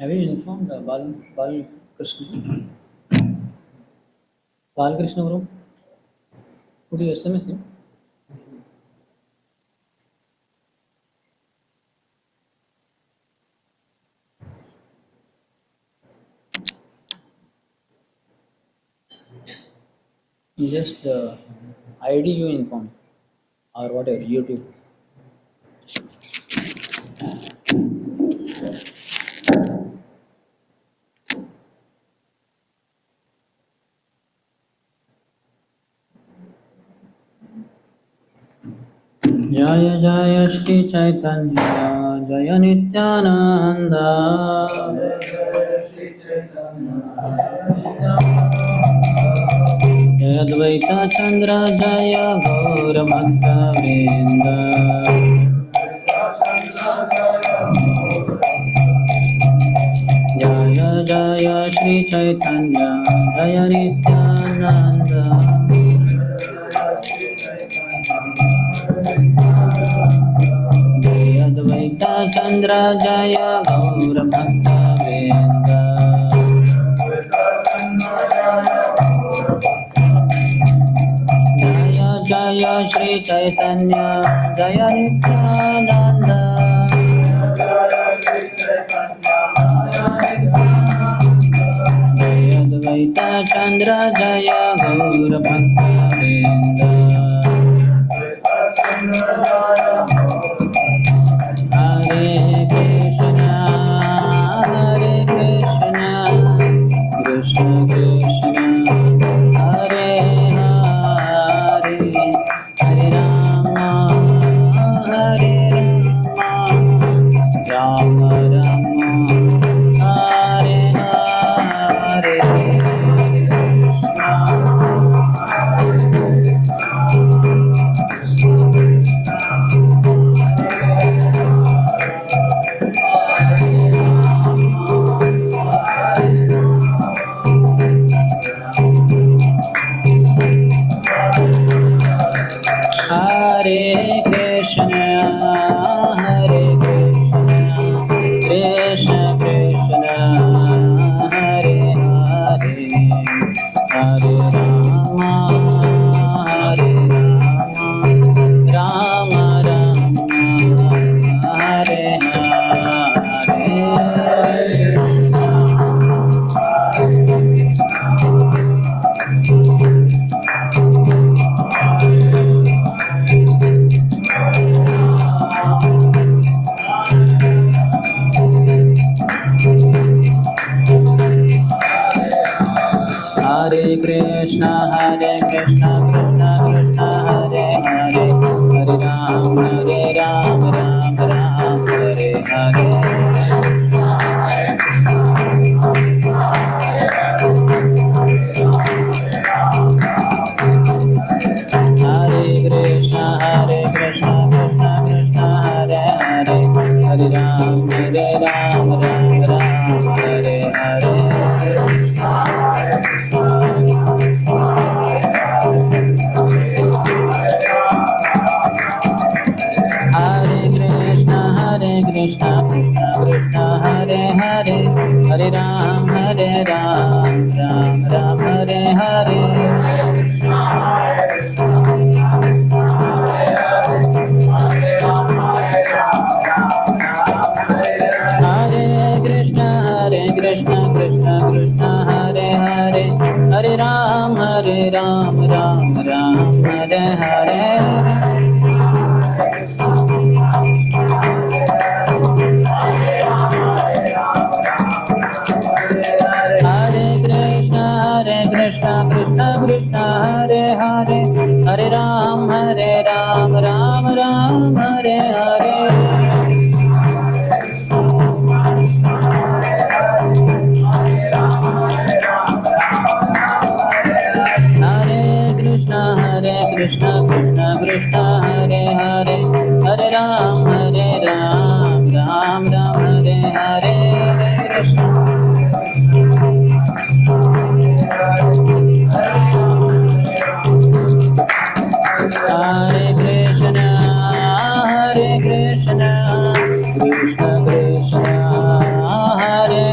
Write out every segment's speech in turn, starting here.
Have you informed Bal Krishna? Bal Krishna bro? Could you SMS him? Just ID you inform or whatever YouTube. Jaya Jaya Shri Chaitanya Jaya Nityananda Jaya Advaita Chandra Jaya Gaura Bhakta Vrinda Jaya Jaya Shri Chaitanya Jaya Nityananda Jaya Advaita Chandra Jaya Gaura Bhakta Vrinda Jaya Jaya Shri Chaitanya Jaya Nityananda Jaya Advaita Chandra Jaya Gaura Bhakta Vrinda Hare Krishna Krishna Krishna Hare Hare Hare Rama Hare Rama Rama Hare Hare Hare Krishna Krishna Krishna Hare Hare Hare Rama Hare Rama Rama Hare Hare Krishna Krishna Krishna Hare Hare Hare Ram Ram Ram Hare Hare Hare Krishna Krishna Krishna Hare Hare Hare Ram Ram Hare Hare Krishna Krishna Hare Hare Hare Ram Ram Hare Hare Hare Krishna Krishna Krishna Hare Hare Hare Ram Ram Hare Hare Krishna Krishna Hare Hare Hare Ram Ram Hare Hare Hare Krishna Krishna Krishna Hare Hare Hare Ram Ram Hare Hare Krishna Hare Krishna Krishna Krishna Hare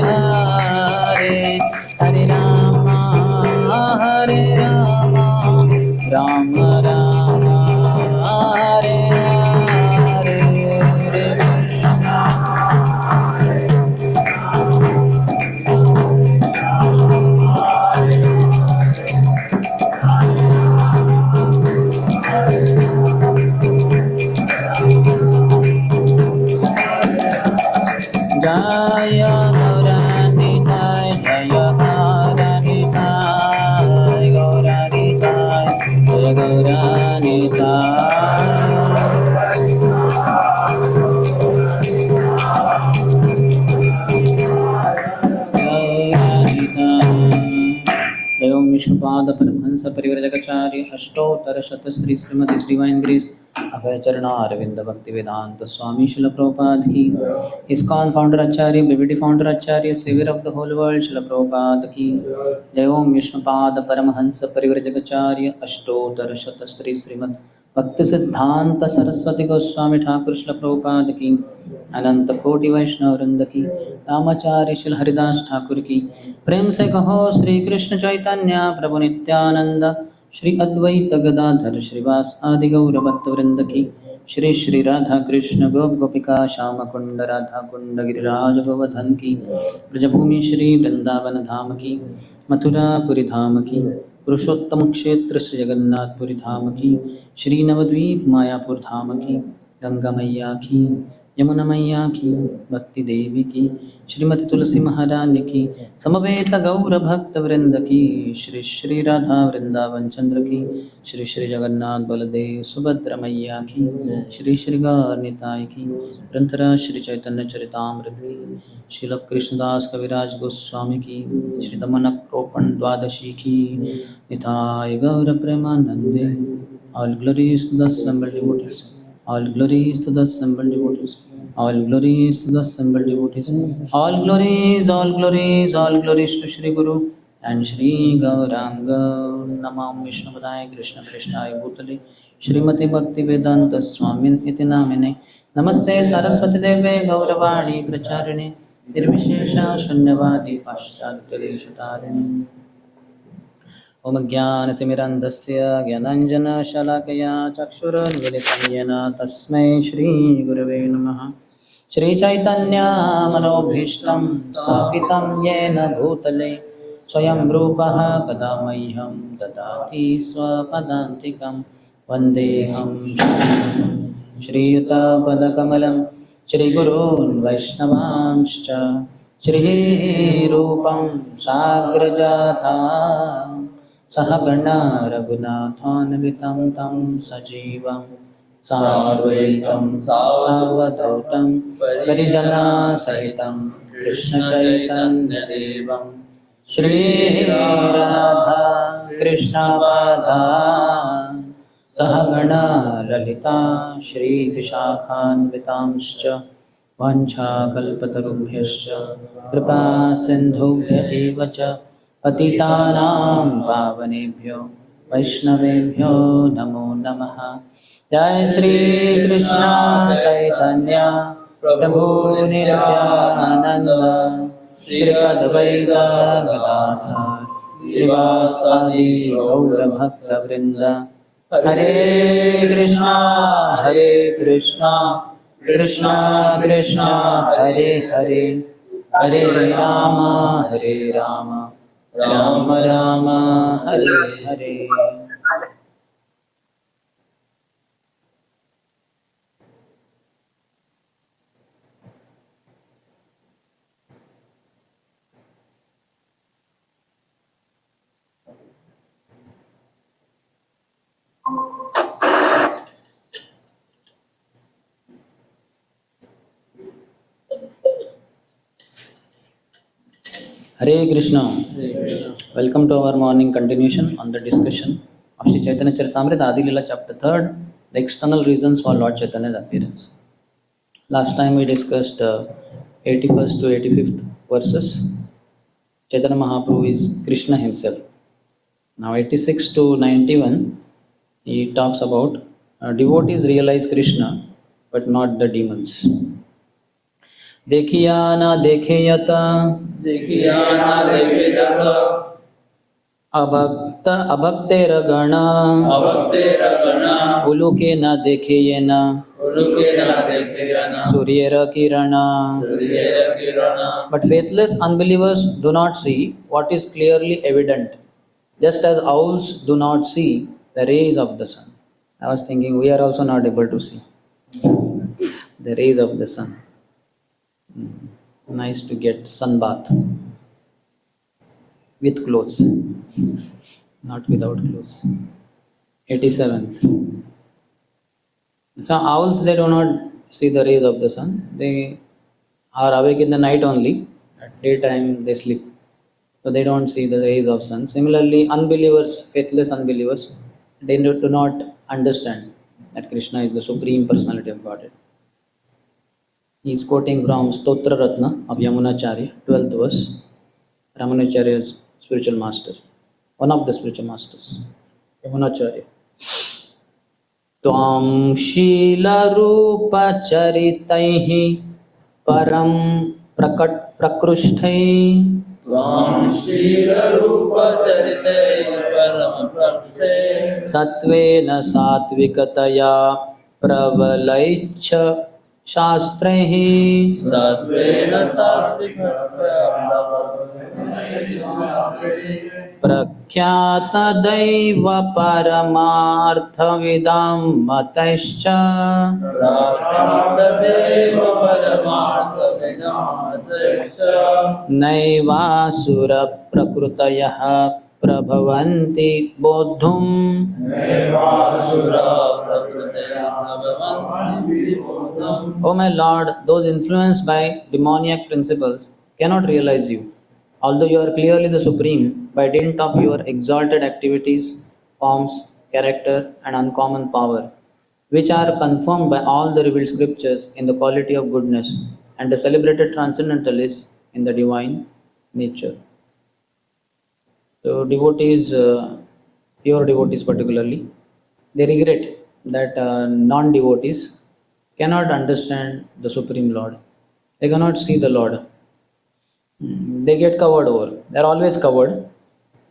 Paramahansa Parivrajagacharya Ashtotara Shatasri Srimati's Divine Grace Abhayacharana Aravinda Bhakti Vedanta Swami Srila Prabhupada Ki ISKCON Founder Acharya BBD Founder Acharya Savior of the whole world Srila Prabhupada Ki Jai Om Vishnupada Paramahansa Parivrajagacharya Ashtotara Shatasri Srimad Bhakti Siddhanta Saraswati Goswami Thakur Srila Prabhupada Ki अनंत कोटि वैष्णव वृंद की रामाचार्य श्री हरिदास ठाकुर की प्रेम से कहो श्री कृष्ण चैतन्य प्रभु नित्यानंद श्री अद्वैत गदाधर श्रीवास आदि गौर भक्त वृंद की श्री श्री राधा कृष्ण गोप गोपिका श्याम कुंड राधा कुंड गिरिराज गोवर्धन की ब्रजभूमि श्री वृंदावन धाम की मथुरापुरी धाम की पुरुषोत्तम क्षेत्र श्री जगन्नाथपुरी धाम की श्री नवद्वीप मायापुर धाम की गंगा मैया की यमुना मैया की भक्ति देवी की श्रीमती तुलसी महारानी की समवेत गौर भक्त वृंद की श्री श्री राधा वृंदावन चंद्र की श्री श्री जगन्नाथ बलदेव सुभद्रा मैया की श्री श्री गौर निताय की ग्रंथराज श्री चैतन्य चरितामृत की श्रील कृष्णदास कविराज गोस्वामी की श्री दमनक रोपण द्वादशी की निताय गौर प्रेमानंदे All glories to the assembled devotees. All glories to the assembled devotees. All glories to the assembled devotees. All glories, all glories, all glories to Shri Guru and Shri Gauranga. Namam Vishnupadaya Krishna Krishnaya Bhutale Shrimati Bhakti Vedanta Swamin iti namine. Namaste Saraswati Deve Gauravani Pracharine Nirvishesha Shunyavadi Paschatya Deshatarine. ओम ज्ञानतिमिरन्धस्य ज्ञानाञ्जनशलाकया चक्षुरुन्मिलितं येन तस्मै श्रीगुरवे नमः श्रीचैतन्यमनोभीष्टं स्थापितं येन भूतले स्वयं रूपः कदा मह्यं ददाति स्वपदान्तिकं वन्देऽहं श्रीयुतपदकमलं श्रीगुरून् वैष्णवांश्च श्रीरूपं साग्रजातां सहगणा रघुनाथान्वितं तं सजीवं साद्वैतं सावधूतं परिजनसहितं कृष्णचैतन्यदेवं श्रीराधा कृष्णपादान् सहगणा ललिता श्रीविशाखान्वितांश्च वाञ्छाकल्पतरुभ्यश्च कृपा सिन्धुभ्य एव च पतितानां पावनेभ्यो वैष्णवेभ्यो नमो नमः जय श्री कृष्ण चैतन्य प्रभु नित्यानंद श्री अद्वैत गदाधर श्रीवासादि गौर भक्त वृंद हरे Krishna Krishna Krishna Hare Hare Hare Ram Ram Ram Hare Hare Hare Krishna. Welcome to our morning continuation on the discussion of Sri Chaitanya Charitamrita Adi-lila chapter 3rd, the external reasons for Lord Chaitanya's appearance. Last time we discussed 81st to 85th verses. Chaitanya Mahaprabhu is Krishna himself. Now 86 to 91, he talks about devotees realize Krishna but not the demons. देखिया ना देखे यता अभक्तेर गणा उलुके न देखे ये न सूर्यर किरणा. But faithless unbelievers do not see what is clearly evident, just as owls do not see the rays of the sun. I was thinking we are also not able to see the rays of the sun. Nice to get sun bath with clothes, not without clothes. 87th. So owls, they do not see the rays of the sun. They are awake in the night only. At daytime they sleep. So So they don't see the rays of sun. Similarly, unbelievers, faithless unbelievers, they do not understand that Krishna is the Supreme Personality of Godhead. He is quoting from Stotra Ratna of Yamunacharya, 12th verse, Ramanacharya's spiritual master, one of the spiritual masters, Yamunacharya. त्वां शीलरूपचरितैः परं प्रकृष्टैः त्वां शीलरूपचरितैः परं प्रकृष्टैः सत्त्वेन सात्विकतया प्रबलैश्च शास्त्रैः सत्त्वेन सात्विकतया प्रख्यातदैव परमार्थविदां मतैश्च प्राप्तदेव परमार्थविदामतैश्च नैवासुरप्रकृतयः प्रभवन्ति बोद्धुम् नैवासुरा प्रकृतयः भवन्ति विबोधम्. O my Lord, those influenced by demoniac principles cannot realize you. Although you are clearly the Supreme, by dint of your exalted activities, forms, character, and uncommon power, which are confirmed by all the revealed scriptures in the quality of goodness, and the celebrated transcendentalists in the divine nature. So, devotees, pure devotees particularly, they regret that non devotees cannot understand the Supreme Lord. They cannot see the Lord. They get covered over. They are always covered.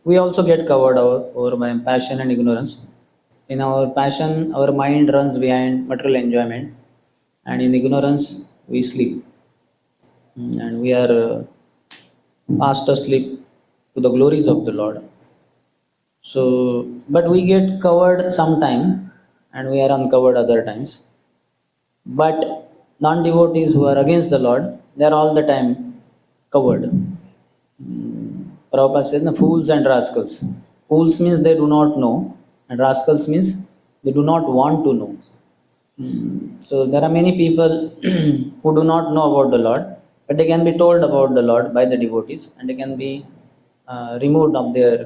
We also get covered over by passion and ignorance. In our passion, our mind runs behind material enjoyment, and in ignorance, we sleep. And we are fast asleep to the glories of the Lord. So, but we get covered sometime, and we are uncovered other times. But non-devotees who are against the Lord, they are all the time covered. Prabhupada says, "No, fools and rascals." Fools means they do not know, and rascals means they do not want to know. So there are many people who do not know about the Lord, but they can be told about the Lord by the devotees, and they can be removed of their.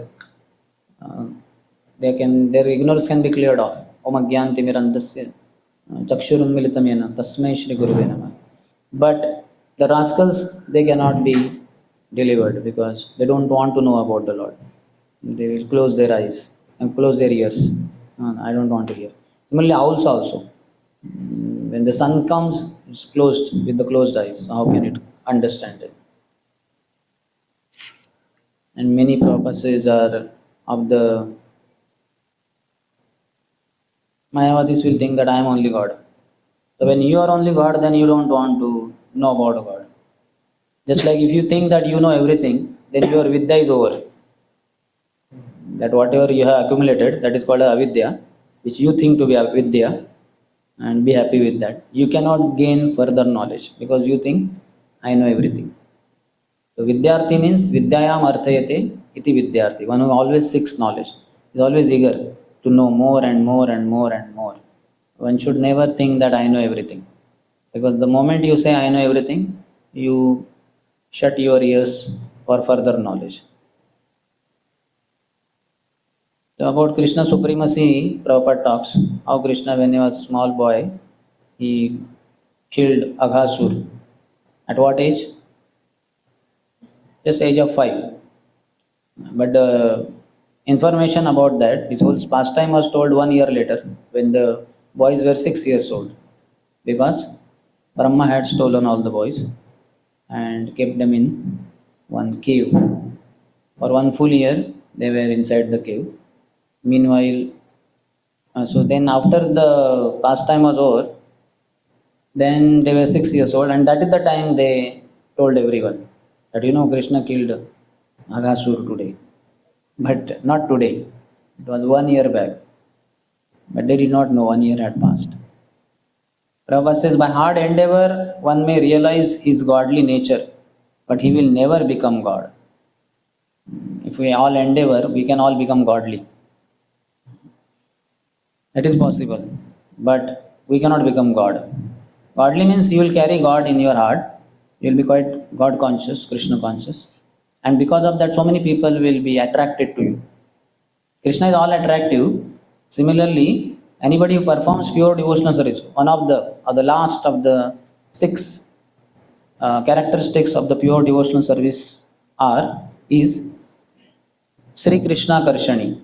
Their ignorance can be cleared off. Om agyanti mirandasya chakshurunmilitam yena tasmai shri guruve namah. But the rascals, they cannot be delivered because they don't want to know about the Lord. They will close their eyes and close their ears. I don't want to hear. Similarly, owls also. When the sun comes, it's closed with the closed eyes. How can it understand it? And many purposes are of the Mayavadis will think that I am only God. So when you are only God, then you don't want to know about God. Just like if you think that you know everything, then your vidya is over. That whatever you have accumulated, that is called avidya, which you think to be avidya, and be happy with that. You cannot gain further knowledge because you think I know everything. So vidyarthi means vidyayam arthayate iti vidyarthi. One who always seeks knowledge, is always eager to know more and more and more and more. One should never think that I know everything. Because the moment you say I know everything, you shut your ears for further knowledge. So about Krishna supremacy, Prabhupada talks how Krishna, when he was a small boy, he killed Aghasur. At what age? Just age of 5. But the information about that, this whole pastime was told 1 year later when the boys were 6 years old. Because Brahma had stolen all the boys and kept them in one cave. For 1 full year, they were inside the cave. Meanwhile, so then after the pastime was over, then they were 6 years old, and that is the time they told everyone that Krishna killed Aghasur today. But not today. It was 1 year back. But they did not know 1 year had passed. Prabhupada says, by hard endeavor, one may realize his godly nature, but he will never become God. If we all endeavor, we can all become godly. That is possible. But we cannot become God. Godly means you will carry God in your heart. You will be quite God conscious, Krishna conscious. And because of that, so many people will be attracted to you. Krishna is all attractive. Similarly, anybody who performs pure devotional service, one of the or the last of the six characteristics of the pure devotional service is Sri Krishna Karshani.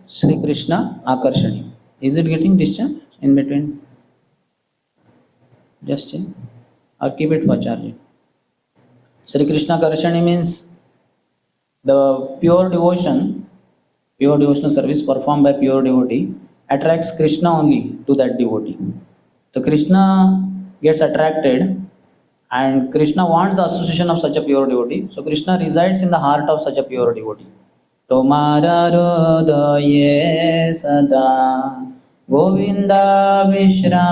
Sri Krishna Akarshani. Is it getting discharged in between? Just check. Or keep it for charging. Sri Krishna Karshani means the pure devotional service performed by pure devotee attracts Krishna only to that devotee. So Krishna gets attracted and Krishna wants the association of such a pure devotee. So Krishna resides in the heart of such a pure devotee. Tomara hridaye sada Govinda Vishram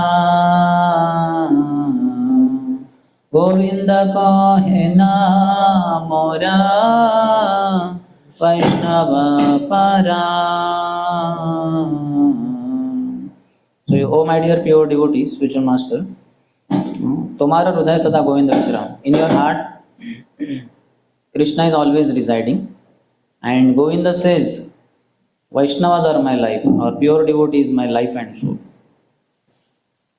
Govinda kahe na mora Vaishnava param. So, oh my dear pure devotees, spiritual master, Tomara hridaya sada Govinda Vishram. In your heart, Krishna is always residing. And Govinda says, Vaishnavas are my life, or pure devotee is my life and soul.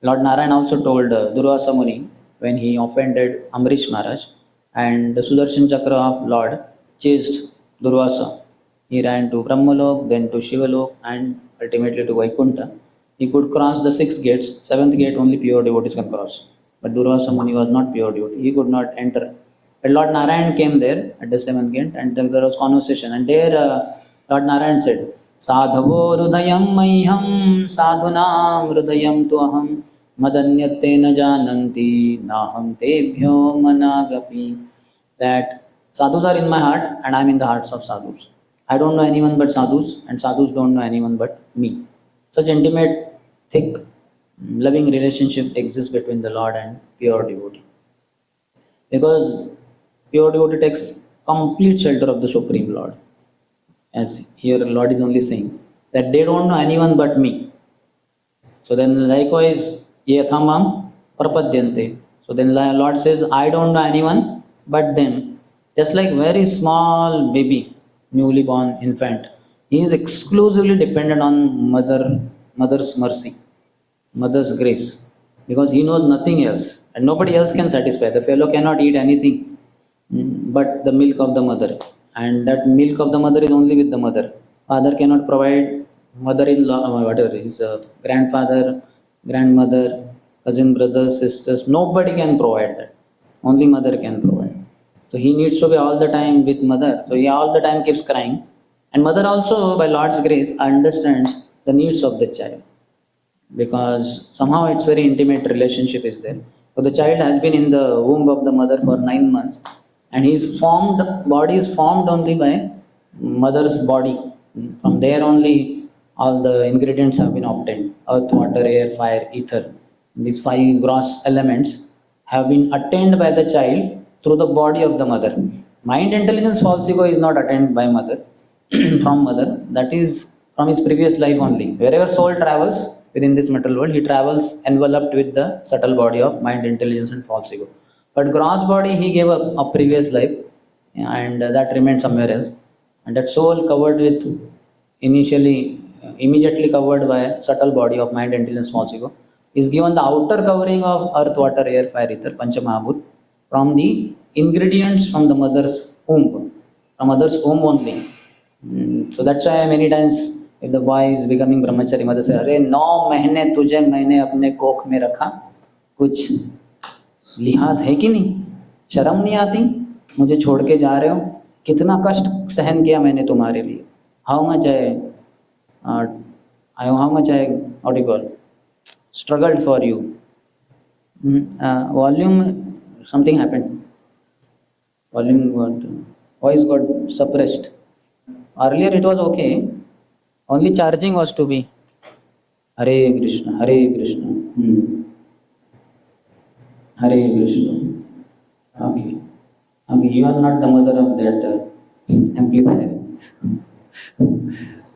Lord Narayan also told Durvasa Muni when he offended Amrish Maharaj, and the Sudarshan Chakra of Lord chased Durvasa. He ran to Brahmalok, then to Shivalok, and ultimately to Vaikuntha. He could cross the 6 gates, 7th gate only pure devotees can cross. But Durvasa Muni was not pure devotee, he could not enter. But Lord Narayan came there at the 7th gate, and there was conversation. And there Lord Narayan said, Sadhavo Rudayam Mayham Sadhunam Rudayam Tuaham Madanyate na jananti Naham Tebhyo Managapi. That sadhus are in my heart and I am in the hearts of sadhus. I don't know anyone but sadhus, and sadhus don't know anyone but me. Such intimate, thick, loving relationship exists between the Lord and pure devotee. Because pure devotee takes complete shelter of the Supreme Lord. As here Lord is only saying that they don't know anyone but me. So then likewise, yathamam prapadyante. So then Lord says, I don't know anyone but them. Just like very small baby, newly born infant, he is exclusively dependent on mother's mercy, mother's grace, because he knows nothing else and nobody else can satisfy. The fellow cannot eat anything but the milk of the mother, and that milk of the mother is only with the mother. Father cannot provide, mother-in-law, whatever, his grandfather, grandmother, cousin, brothers, sisters, nobody can provide that. Only mother can provide. So he needs to be all the time with mother. So he all the time keeps crying. And mother also, by Lord's grace, understands the needs of the child, because somehow it's very intimate relationship is there. So the child has been in the womb of the mother for 9 months, and his body is formed only by mother's body. From there only all the ingredients have been obtained: earth, water, air, fire, ether. These 5 gross elements have been attained by the child through the body of the mother. Mind, intelligence, false ego is not attained by mother from mother. That is from his previous life only. Wherever soul travels within this material world, he travels enveloped with the subtle body of mind, intelligence, and false ego. But gross body he gave up a previous life, and that remained somewhere else. And that soul covered with immediately covered by subtle body of mind, intelligence, false ego, is given the outer covering of earth, water, air, fire, ether, Pancha Mahabhut, from the ingredients from the mother's womb, from mother's womb only. So that's why many times if the boy is becoming brahmachari, mother says, "अरे 9 महीने तुझे मैंने अपने कोख में रखा, कुछ लिहाज है कि नहीं? शर्म नहीं आती? मुझे छोड़ के जा रहे हो? कितना कष्ट सहन किया मैंने तुम्हारे लिए? How much I what do you call struggled for you." Volume, something happened. Voice got suppressed. Earlier it was okay. Only charging was to be Hare Krishna, Hare Krishna, Hare Krishna. Okay. Okay, you are not the mother of that amplifier.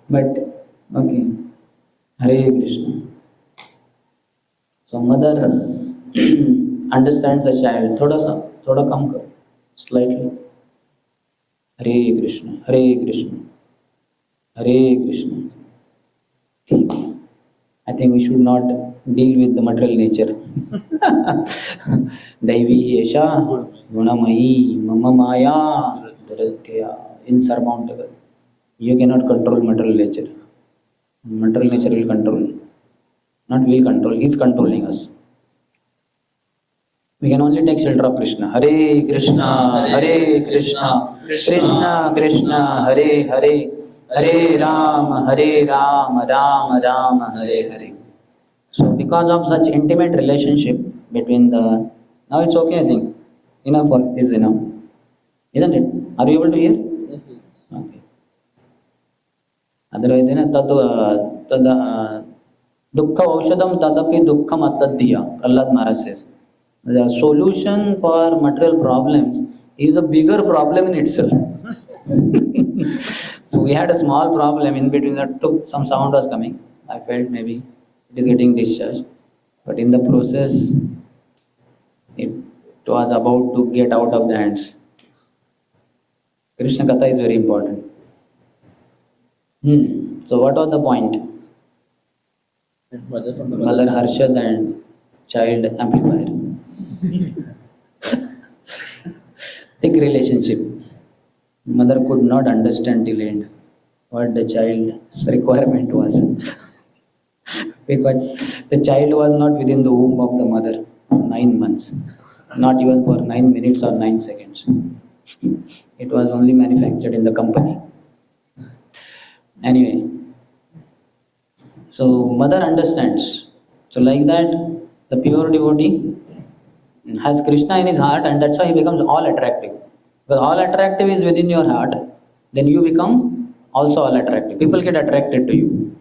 But okay, Hare Krishna. So mother understands a child. थोड़ा कम करो, slightly. Hare Krishna, Hare Krishna, Hare Krishna. ठीक है. I think we should not deal with the material nature. दैवी एषा गुणमयी मम माया दुरत्या insurmountable. You cannot control material nature. Material nature will control, not will control, he is controlling us. We can only take shelter of Krishna. Hare Krishna, Hare Krishna, Krishna Krishna, Hare Hare, Hare Ram, Ram Ram, Hare Hare. So because of such intimate relationship between the, now it's okay I think, enough is enough, isn't it? Are you able to hear? Yes, yes. Okay. Otherwise, tad dukkha aushadam tadapi dukkham attadhiya, Prahlad Maharaj says. The solution for material problems is a bigger problem in itself. So we had a small problem in between that took some sound was coming. I felt maybe it is getting discharged. But in the process, it was about to get out of the hands. Krishna Katha is very important. So what was the point? And mother from the Mother Harshad and child amplifier. Thick relationship. Mother could not understand till end what the child's requirement was. Because the child was not within the womb of the mother for 9 months, not even for 9 minutes or 9 seconds. It was only manufactured in the company. Anyway, so mother understands. So like that, the pure devotee has Krishna in his heart, and that's why he becomes all attractive. Because all attractive is within your heart, then you become also all attractive. People get attracted to you.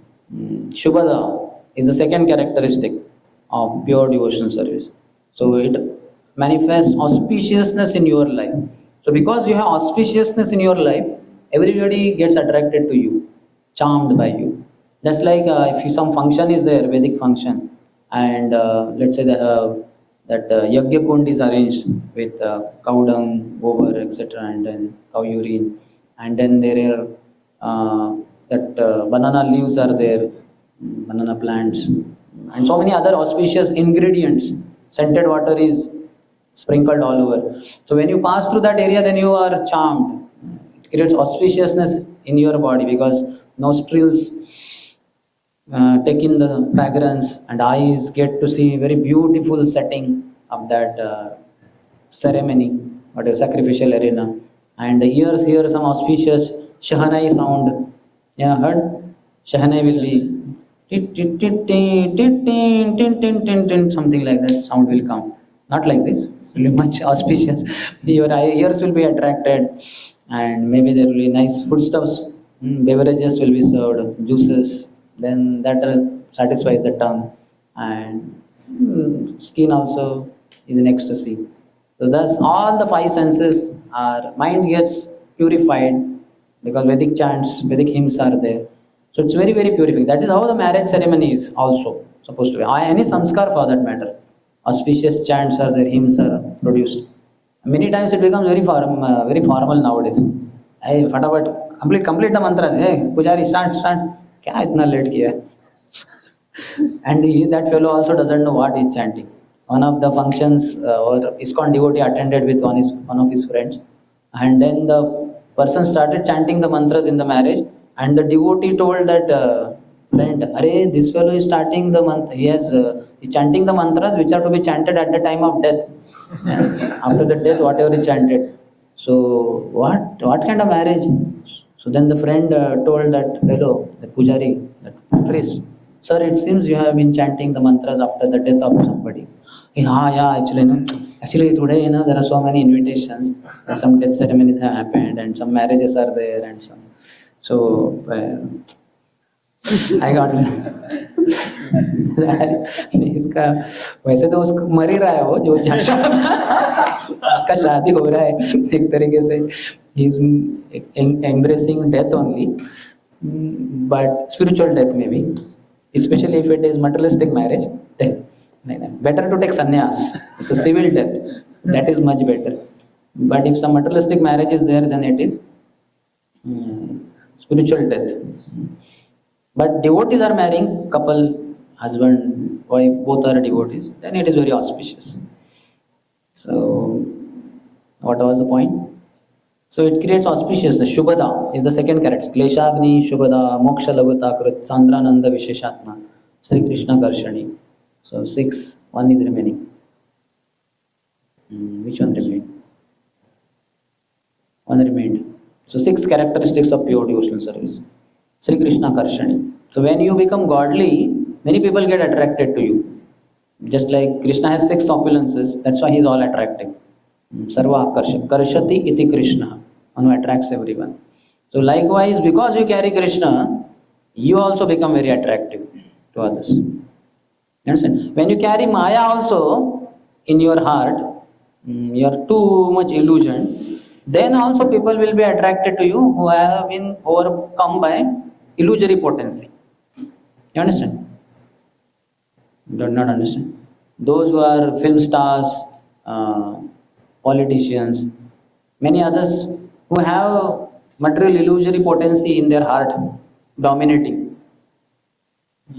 Shubhada is the second characteristic of pure devotional service. So it manifests auspiciousness in your life. So because you have auspiciousness in your life, everybody gets attracted to you, charmed by you. Just like if some function is there, Vedic function, and let's say that yagya kund is arranged with cow dung, gobar, etc., and then cow urine, and then there are banana leaves are there, banana plants, and so many other auspicious ingredients. Scented water is sprinkled all over. So when you pass through that area, then you are charmed. It creates auspiciousness in your body because nostrils take in the fragrance and eyes get to see very beautiful setting of that ceremony, whatever sacrificial arena, and ears hear some auspicious shahanai sound. Yeah, heard? Shahanai will be something like that. Sound will come. Not like this. It will be much auspicious. Your ears will be attracted, and maybe there will be nice foodstuffs. Beverages will be served, juices. Then that satisfies the tongue, and skin also is in ecstasy. So thus all the five senses are mind gets purified because Vedic chants, Vedic hymns are there. So it's very, very purifying. That is how the marriage ceremony is also supposed to be. Any samskar for that matter. Auspicious chants are there, hymns are produced. Many times it becomes very formal nowadays. Hey, फटाफट complete the mantra. Hey, pujari, start. क्या इतना late किया? And that fellow also doesn't know what he's chanting. One of the functions or ISKCON devotee attended with one of his friends, and then the person started chanting the mantras in the marriage, and the devotee told that friend, "Arey, this fellow is starting the mantra. He's chanting the mantras which are to be chanted at the time of death. After the death, whatever is chanted. So what kind of marriage?" So then the friend told that fellow, the pujari, that priest, "Sir, it seems you have been chanting the mantras after the death of somebody." Yeah, actually, no. Actually, today, there are so many invitations. Some death ceremonies have happened, and some marriages are there, and some. So, I got इसका वैसे तो उसको मर ही रहा है वो जो उसका शादी हो रहा है एक तरीके से he is embracing death only, but spiritual death maybe, especially if it is materialistic marriage, then better to take sannyas. It's a civil death, that is much better. But if some materialistic marriage is there, then it is spiritual death. But devotees are marrying, couple, husband, wife, both are devotees, then it is very auspicious. So, what was the point? So it creates auspiciousness. Shubhada is the second character. Kleshagni, Shubhada, Moksha Lagata Krit, Sandrananda Visheshatma, Sri Krishna Karshani. So six, one is remaining. Which one remained? One remained. So six characteristics of pure devotional service. Sri Krishna Karshani. So when you become godly, many people get attracted to you. Just like Krishna has six opulences, that's why he is all attractive. Sarva Akarsha. Karshati iti Krishna. One who attracts everyone. So likewise, because you carry Krishna, you also become very attractive to others. You understand? When you carry Maya also in your heart, you are too much illusion, then also people will be attracted to you who have been overcome by illusory potency. You understand? Do not understand. Those who are film stars, politicians, many others who have material illusory potency in their heart dominating.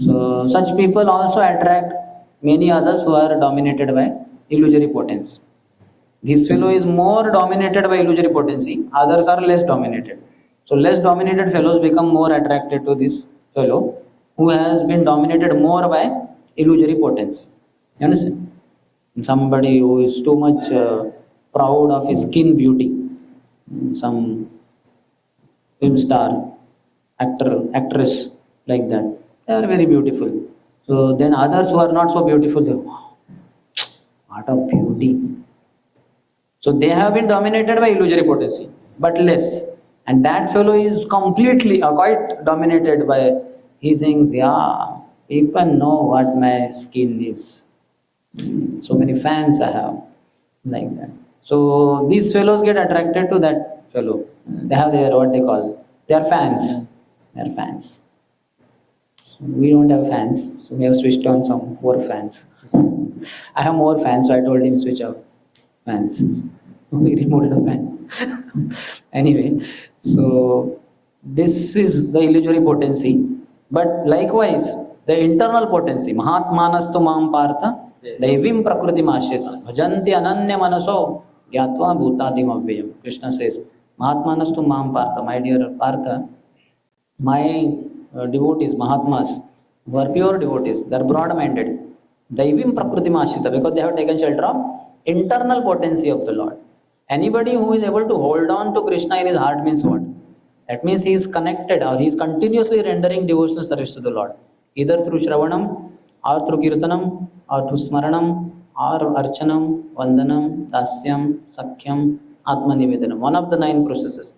So such people also attract many others who are dominated by illusory potency. This fellow is more dominated by illusory potency, others are less dominated. So less dominated fellows become more attracted to this fellow who has been dominated more by illusory potency. You understand? Somebody who is too much proud of his skin beauty, some film star, actor, actress like that, they are very beautiful. So then others who are not so beautiful, they wow, what a beauty. So they have been dominated by illusory potency, but less. And that fellow is completely quite dominated by, he thinks, yeah, people know what my skin is. So many fans I have, like that. So these fellows get attracted to that fellow. They have their, what they call, they are fans. They are fans. So we don't have fans, so we have switched on some four fans. I have more fans, so I told him switch off fans. We removed the fan. Anyway, so this is the illusory potency. But likewise, the internal potency, Mahatmanastu Mam Partha, Daivim Prakriti Mashita, Bhajanti Ananya Manaso, Gyatva Bhutadim Avyayam. Krishna says, Mahatmanastu Mam Partha, my dear Partha, my devotees, Mahatmas, who are pure devotees, they are broad-minded. Daivim Prakriti Mashita, because they have taken shelter of internal potency of the Lord. Anybody who is able to hold on to Krishna in his heart means what? That means he is connected or he is continuously rendering devotional service to the Lord, either through Shravanam or through Kirtanam or through Smaranam or Archanam, Vandanam, Dasyam, Sakhyam, Atma Nivedanam, one of the 9 processes.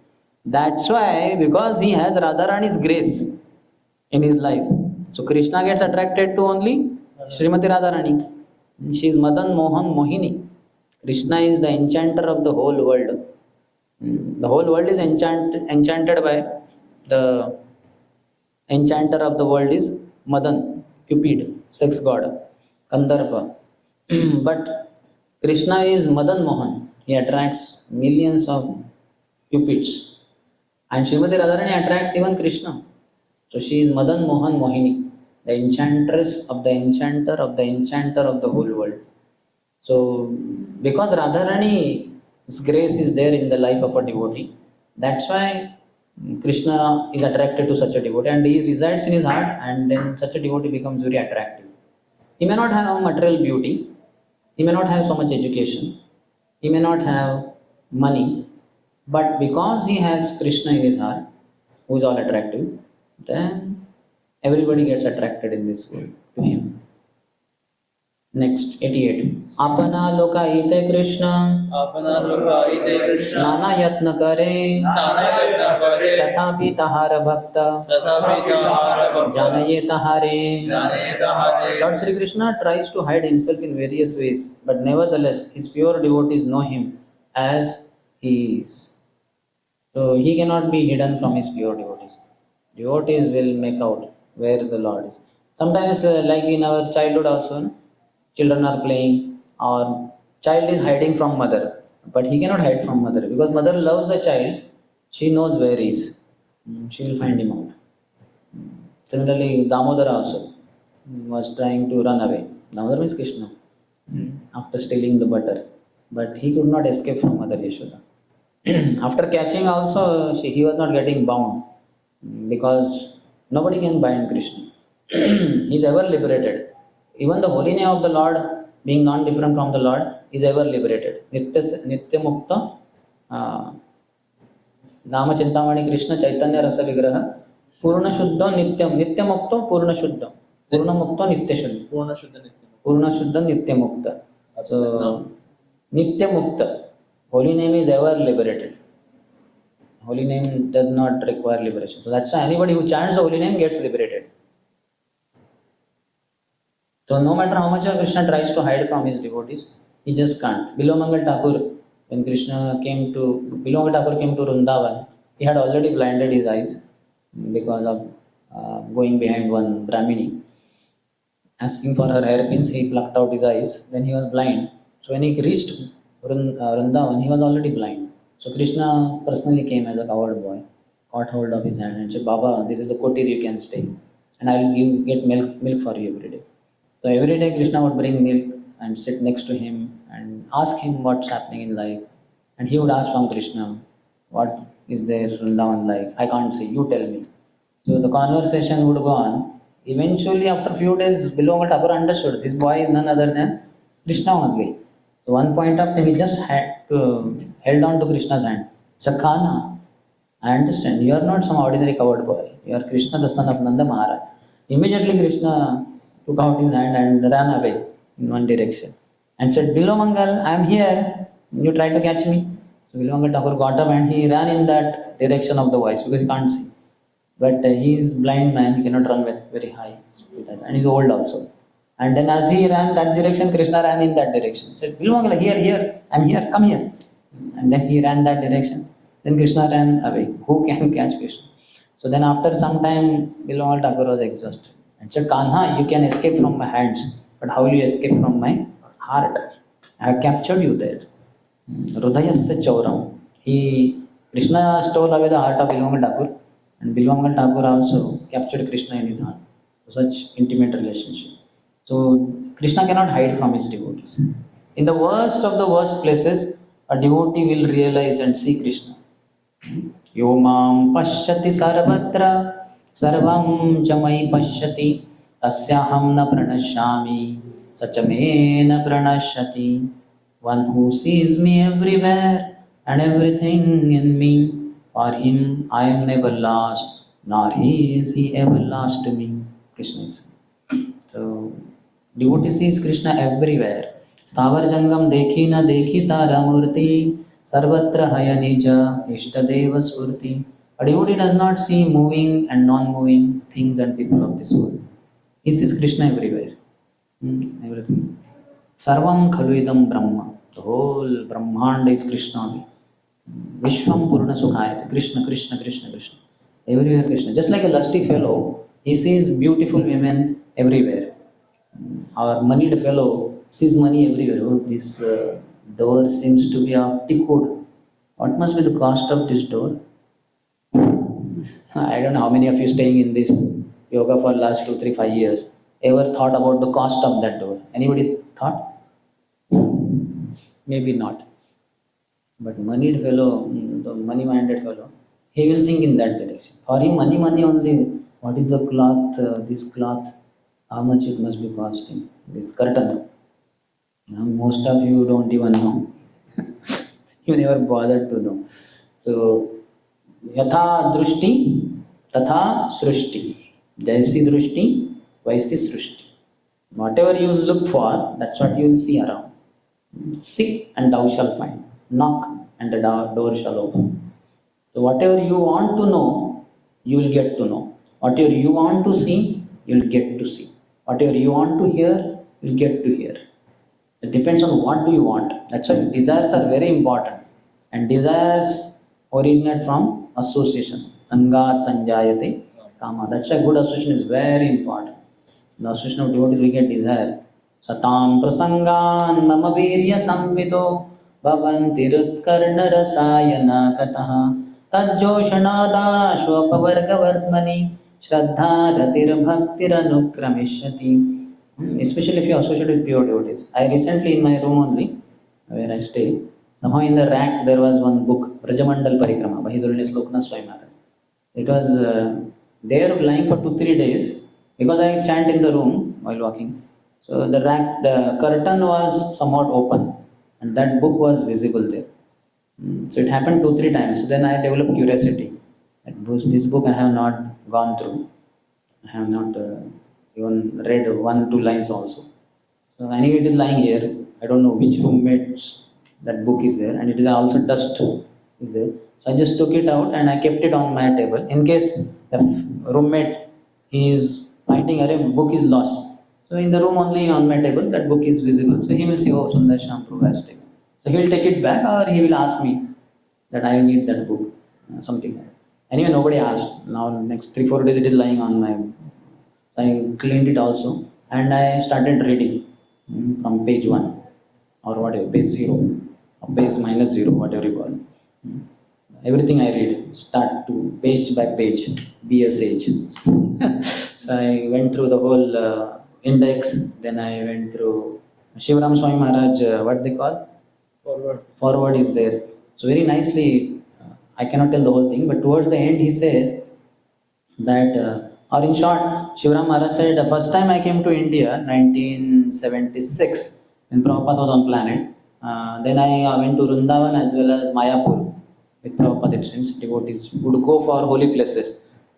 That's why, because he has Radharani's grace in his life, so Krishna gets attracted to only Srimati Radharani. She is Madan Mohan Mohini. Krishna is the enchanter of the whole world. The whole world is enchanted by the enchanter of the world is Madan, Cupid, sex god, Kandharpa. But Krishna is Madan Mohan. He attracts millions of Cupids. And Srimati Radharani attracts even Krishna. So she is Madan Mohan Mohini, the enchantress of the enchanter of the enchanter of the whole world. So, because Radharani's grace is there in the life of a devotee, that's why Krishna is attracted to such a devotee and he resides in his heart, and then such a devotee becomes very attractive. He may not have material beauty, he may not have so much education, he may not have money, but because he has Krishna in his heart, who is all attractive, then everybody gets attracted in this world to him. Next, 88. Apana lokayite Krishna, अपना लुकाईते Krishna nana yatna kare, नाना यत्न करे tathapi tahara bhakta, तथापि तहार भक्त janaye tahare. जाने तहारे Lord Sri Krishna tries to hide himself in various ways, but nevertheless, his pure devotees know him as he is. So he cannot be hidden from his pure devotees. Devotees will make out where the Lord is. Sometimes, like in our childhood also, no? Children are playing, or child is hiding from mother, but he cannot hide from mother because mother loves the child. she knows where he is. She will find him out. Similarly, Damodara also was trying to run away. Damodara means Krishna. After stealing the butter. But he could not escape from Mother Yashoda. After catching also, he was not getting bound because nobody can bind Krishna. He is ever liberated. Even the holy name of the Lord, being non-different from the Lord, is ever liberated. Nitya Mukta, Nama Chintamani Krishna Chaitanya Rasa Vigraha, Purna Shuddha Nityam, Nitya Mukta Purna Shuddha, Purna Mukta Nitya Shuddha. Purna Shuddha Nitya. Purna Shuddha Nitya Mukta. So, Nitya Mukta, holy name is ever liberated. Holy name does not require liberation. So that's why anybody who chants the holy name gets liberated. So no matter how much Krishna tries to hide from his devotees, he just can't. Bilomangal Thakur, when Bilomangal Thakur came to Vrindavan, he had already blinded his eyes because of going behind one Brahmini. Asking for her hairpins, he plucked out his eyes. Then he was blind. So when he reached Vrindavan, he was already blind. So Krishna personally came as a coward boy, caught hold of his hand and said, Baba, this is the kutir, you can stay. And I will get milk for you every day. So every day Krishna would bring milk and sit next to him and ask him what's happening in life. And he would ask from Krishna, what is there Vrindavan like? I can't see, you tell me. So the conversation would go on. Eventually, after a few days, Bilomangal Thakur understood this boy is none other than Krishna only. So one point of time, he just held on to Krishna's hand. Sakhana, I understand. You are not some ordinary coward boy. You are Krishna, the son of Nanda Maharaj. Immediately, Krishna took out his hand and ran away in one direction and said, Bilomangal, I am here. You try to catch me. So Bilomangal Thakur got up and he ran in that direction of the voice because he can't see. But he is blind man, he cannot run with very high speed and he's old also. And then as he ran that direction, Krishna ran in that direction. He said, Bilomangal, here, I'm here, come here. And then he ran that direction. Then Krishna ran away. Who can catch Krishna? So then after some time, Bilomangal Thakur was exhausted. And said, Kanha, you can escape from my hands, but how will you escape from my heart? I have captured you there. Hridayasya Chauram. Krishna stole away the heart of Bilomangal Thakur. And Bilomangal Thakur also captured Krishna in his heart. Such intimate relationship. So Krishna cannot hide from his devotees. In the worst of the worst places, a devotee will realize and see Krishna. Yo mam pashyati sarvatra sarvam chamai pashyati tasyaham na pranashyami sachame na pranashyati. One who sees me everywhere and everything in me, for him I am never lost, nor is he ever lost to me. Krishna is saying. So, devotee sees Krishna everywhere. Sthavar jangam dekhi na dekhi tara murti, sarvatra haya nija ishtadeva spurti. A devotee does not see moving and non-moving things and people of this world. He sees Krishna everywhere. Everything. Sarvam khaluidam Brahma. The whole Brahmanda is Krishna only. Vishwam Purna Sukhayate. Krishna, Krishna, Krishna, Krishna. Everywhere Krishna. Just like a lusty fellow, he sees beautiful women everywhere. Our moneyed fellow sees money everywhere. Oh, this door seems to be of thick wood. What must be the cost of this door? I don't know how many of you staying in this yoga for last 2, 3, 5 years ever thought about the cost of that door. Anybody thought? Maybe not. But moneyed fellow, the money-minded fellow, he will think in that direction. For him, money only. What is the cloth, this cloth, how much it must be costing, this curtain. Most of you don't even know. You never bothered to know. So, yatha drushti, tatha srushti. Jaisi drushti, vaisi srushti. Whatever you look for, that's what you will see around. Seek and thou shalt find. Knock and the door shall open. So whatever you want to know, you will get to know. Whatever you want to see, you will get to see. Whatever you want to hear, you will get to hear. It depends on what do you want. That's why desires are very important. And desires originate from association. Sangat sanjayate kama. That's why good association is very important. In the association of devotees, we get desire. Satam prasangan mama virya samvito bhavanti rutkarna rasayana kataha तज्जोषणादाशोपवर्गवर्त्मनि Shraddha रतिर्भक्तिरनुक्रमिष्यति. Especially if you associate with pure devotees. I recently in my room only, where I stay, somehow in the rack there was one book, Brajamandal Parikrama by His Holiness Loknath Swami Maharaj. It was there lying for 2-3 days because I chant in the room while walking. So the rack, the curtain was somewhat open, and that book was visible there. So it happened 2-3 times. So then I developed curiosity. This book I have not gone through. I have not even read 1-2 lines also. So anyway, it is lying here. I don't know which roommates that book is there, and it is also dust is there. So I just took it out and I kept it on my table in case the roommate is finding a book is lost. So in the room only on my table that book is visible. So he will say, "Oh, Sundershyam Pr has taken." So he will take it back, or he will ask me that I need that book, something like that. Anyway, nobody asked. Now next 3-4 days it is lying on my. I cleaned it also and I started reading from page 1 or whatever, page 0 or page -0, whatever you call it. Everything I read, start to page by page, be a sage. So I went through the whole index, then I went through Shivaram Swami Maharaj, what they call? Forward is there. So very nicely, I cannot tell the whole thing, but towards the end he says that, or in short, Shivaram Maharaj said, the first time I came to India, 1976, when Prabhupada was on planet, then I went to Vrindavan as well as Mayapur with Prabhupada, it seems, devotees would go for holy places.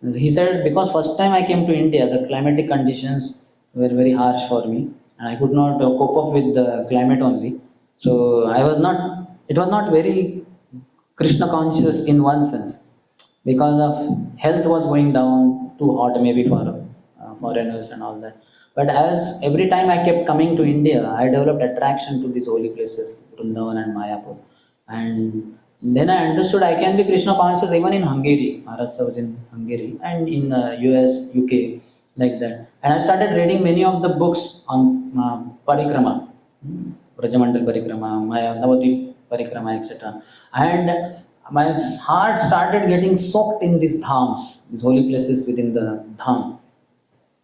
And he said, because first time I came to India, the climatic conditions were very harsh for me, and I could not cope up with the climate only. So it was not very Krishna conscious in one sense because of health was going down too hot maybe for foreigners and all that. But as every time I kept coming to India, I developed attraction to these holy places, Vrindavan and Mayapur. And then I understood I can be Krishna conscious even in Hungary. Maharaj was in Hungary and in US, UK, like that. And I started reading many of the books on Parikrama, Brajamandal Parikrama, Maya Navadvip Parikrama, etc. And my heart started getting soaked in these dhams, these holy places within the dham.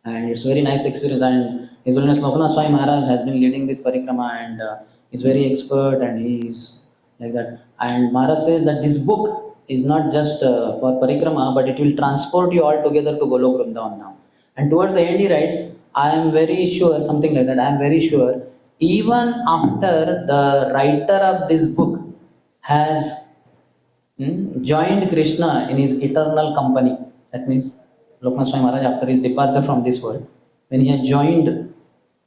And it's very nice experience. And His Holiness Loknath Swami Maharaj has been leading this parikrama and he's very expert and he's like that. And Maharaj says that this book is not just for parikrama, but it will transport you all together to Golok Vrindavan Dham. And towards the end he writes, I am very sure, something like that, I am very sure, even after the writer of this book has joined Krishna in his eternal company. That means Loknath Swami Maharaj, after his departure from this world, when he had joined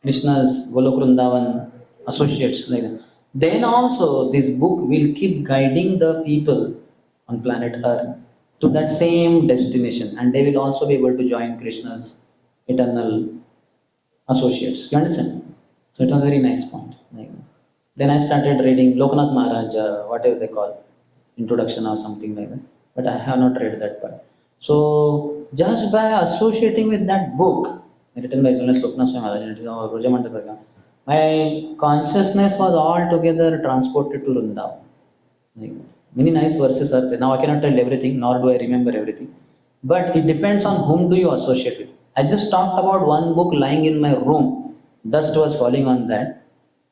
Krishna's Golok Vrindavan associates, like that, then also this book will keep guiding the people on planet Earth to that same destination, and they will also be able to join Krishna's eternal associates. You understand? So it was a very nice point. Like, then I started reading Loknath Maharaj, whatever they call, introduction or something like that. But I have not read that part. So just by associating with that book, written by His Holiness Loknath Swami Maharaj, it is our Brajamandal Parikrama, my consciousness was altogether transported to Vrindavan. Like, many nice verses are there. Now I cannot tell everything, nor do I remember everything. But it depends on whom do you associate with. I just talked about one book lying in my room. Dust was falling on that.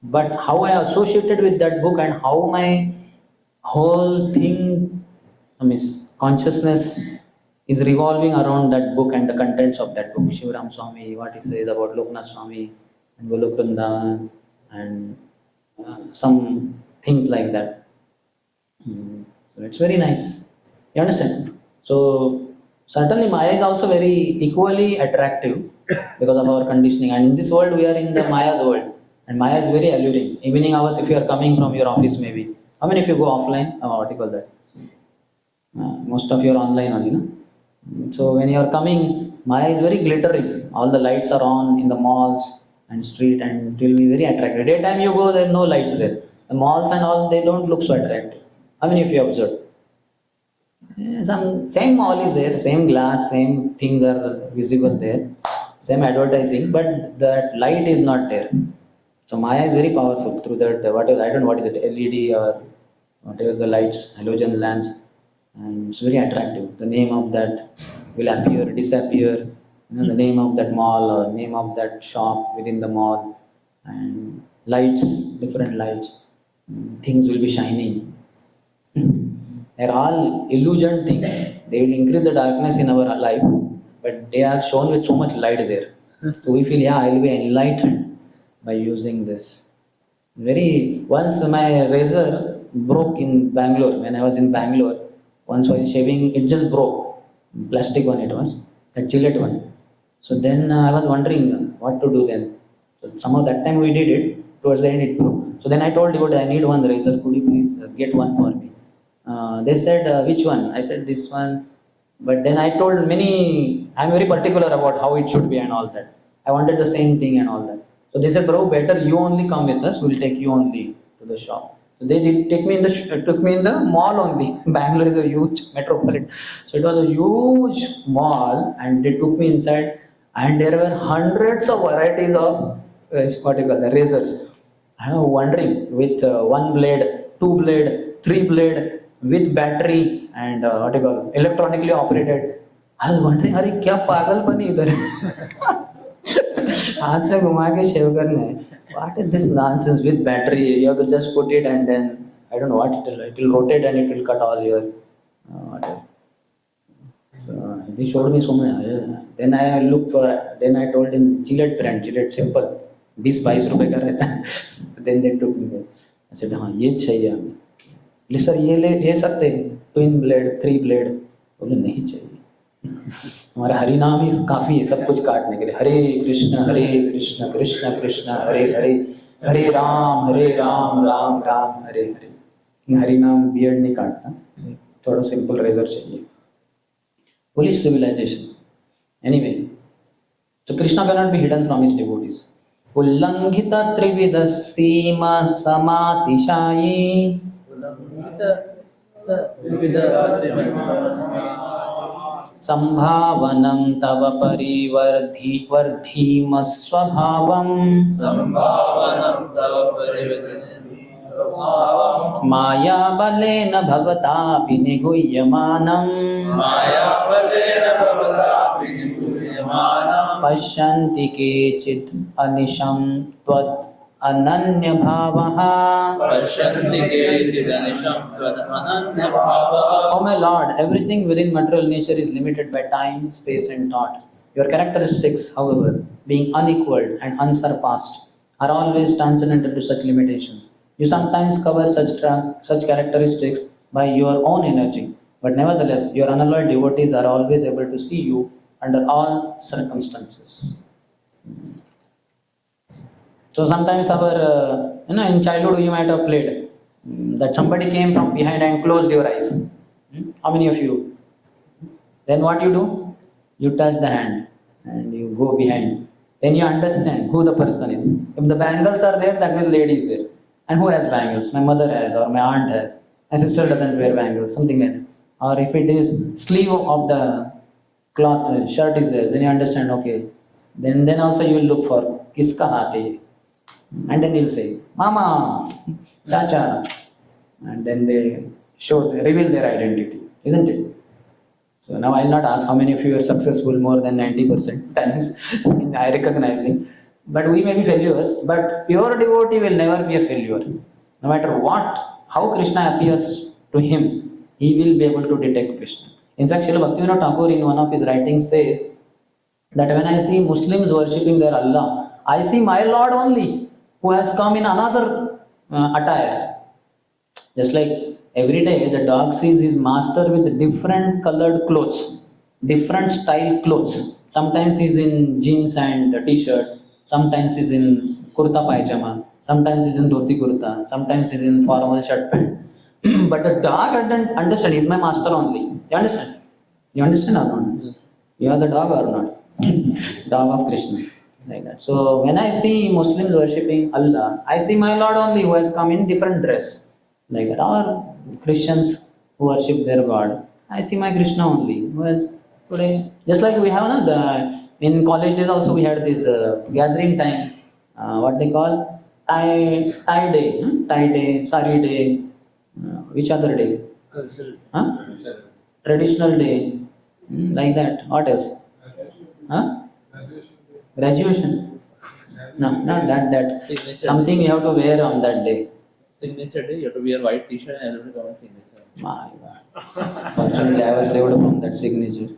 But how I associated with that book and how my whole thing, consciousness is revolving around that book and the contents of that book. Shivaram Swami, what he says about Loknath Swami and Golok Vrindavan and some things like that. So it's very nice. You understand? So certainly Maya is also very equally attractive because of our conditioning. And in this world, we are in the Maya's world. And Maya is very alluring. Evening hours, if you are coming from your office, maybe. I mean, if you go offline, what do you call that? Most of you are online only, no? So when you are coming, Maya is very glittering. All the lights are on in the malls and street, and it will be very attractive. Daytime you go, there are no lights there. The malls and all, they don't look so attractive. I mean, if you observe. Some same mall is there, same glass, same things are visible there, same advertising, but that light is not there. So Maya is very powerful through that, whatever, I don't know what is it, LED or whatever the lights, halogen lamps. and it's very attractive. The name of that will appear, disappear. The name of that mall or name of that shop within the mall, and lights, different lights, things will be shining. They're all illusion thing. They will increase the darkness in our life, but they are shown with so much light there. So we feel, yeah, I will be enlightened by using this. Very once my razor broke in Bangalore when I was in Bangalore. Once while shaving, it just broke. Plastic one it was, that Gillette one. So then I was wondering what to do then. So somehow that time we did it. Towards the end it broke. So then I told devotee, I need one razor. Could you please get one for me? They said which one? I said this one. But then I told many. I'm very particular about how it should be and all that. I wanted the same thing and all that. So they said, bro, better you only come with us. We'll take you only to the shop. So they did take me in the took me in the mall only. Bangalore is a huge metropolitan, so it was a huge mall, and they took me inside, and there were hundreds of varieties of what you call the razors. I was wondering with one blade, two blade, three blade, with battery and what you call electronically operated. I was wondering, अरे क्या पागलपन है इधर हाथ से घुमा के शेव करने what is this nonsense with battery? You have to just put it and then I don't know what it will rotate and it will cut all your whatever. So they showed me so many. Then I looked for. Then I told him Gillette brand, Gillette simple, 20-22 रुपए का रहता है. Then they took me there. I said हाँ ये चाहिए हमें. बोले sir ये ले सकते हैं ट्विन ब्लेड, थ्री ब्लेड. बोले नहीं चाहिए. हमारा हरि नाम ही काफी है सब कुछ काटने के लिए. हरे कृष्ण कृष्ण कृष्ण हरे हरे, हरे राम राम राम हरे हरे. हरि नाम बियर्ड नहीं काटता, थोड़ा सिंपल रेजर चाहिए. Police civilization. Anyway, so Krishna cannot be hidden from his devotees. Ullangita trivida sima samatishayi sambhavanam tava parivarthi swabhavam maya balena bhavatapi niguhyamanam पश्यन्ति केचित् अनिशं त्वत् अनन्य भावः. Oh my Lord, everything within material nature is limited by time, space and thought. Your characteristics, however, being unequaled and unsurpassed, are always transcendental to such limitations. You sometimes cover such characteristics by your own energy, but nevertheless, your unalloyed devotees are always able to see you under all circumstances. So sometimes our, in childhood we might have played that somebody came from behind and closed your eyes. How many of you? Then what you do? You touch the hand and you go behind. Then you understand who the person is. If the bangles are there, that means lady is there. And who has bangles? My mother has, or my aunt has. My sister doesn't wear bangles, something like that. Or if it is sleeve of the cloth, shirt is there, then you understand, okay. Then also you will look for kiska haath hai ye. And then you'll say, Mama, Chacha. And then they reveal their identity, isn't it? So now I'll not ask how many of you are successful more than 90% times in recognizing. But we may be failures, but pure devotee will never be a failure. No matter how Krishna appears to him, he will be able to detect Krishna. In fact, Srila Bhaktivinoda Thakur in one of his writings says that when I see Muslims worshipping their Allah, I see my Lord only, who has come in another attire. Just like every day the dog sees his master with different colored clothes, different style clothes. Sometimes he's in jeans and a t-shirt, sometimes he's in kurta pajama, sometimes he's in dhoti kurta, sometimes he's in formal shirt pant. But the dog doesn't understand, he's my master only. You understand? You understand or not? You are the dog or not? Dog of Krishna. Like that. So when I see Muslims worshipping Allah, I see my Lord only who has come in different dress. Like that. Or Christians who worship their God, I see my Krishna only who has today. Just like we have in college days also we had this gathering time, what they call tie day, sari day, which other day? Huh? Traditional day. Like that. What else? Huh? Graduation. No, not that. Signature Something day. you have to wear on that day. Signature day, you have to wear white t-shirt and everyone come and signature. My God. Fortunately, I was saved from that signature.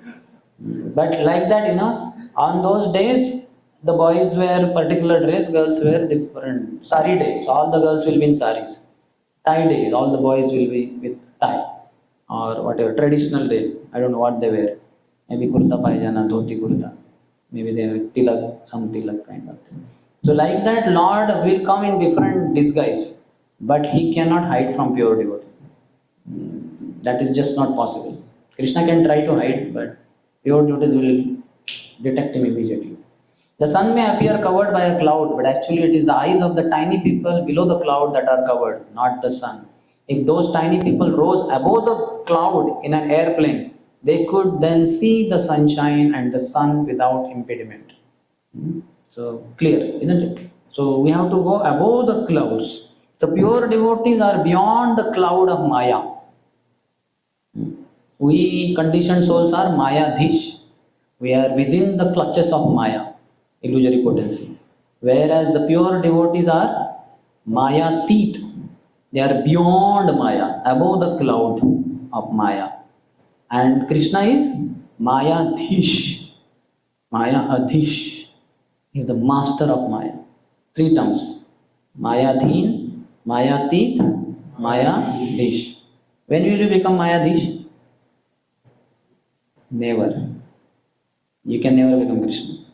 But like that, on those days, the boys wear particular dress, girls wear different. Sari days, all the girls will be in saris. Tie days, all the boys will be with tie. Or whatever, traditional day, I don't know what they wear. Maybe kurta pajama, dhoti kurta. Maybe they have tilak, some tilak kind of thing. So like that, Lord will come in different disguise, but he cannot hide from pure devotee. That is just not possible. Krishna can try to hide, but pure devotees will detect him immediately. The sun may appear covered by a cloud, but actually it is the eyes of the tiny people below the cloud that are covered, not the sun. If those tiny people rose above the cloud in an airplane, they could then see the sunshine and the sun without impediment. So clear, isn't it? So we have to go above the clouds. The pure devotees are beyond the cloud of Maya. We conditioned souls are Maya Dhish. We are within the clutches of Maya, illusory potency. Whereas the pure devotees are Maya Teeth. They are beyond Maya, above the cloud of Maya. And Krishna is Maya Dhish. Maya Adhish is the master of Maya. Three terms. Maya Dhin, Maya Teeth, Maya Dhish. When will you become Maya Dhish? Never. You can never become Krishna.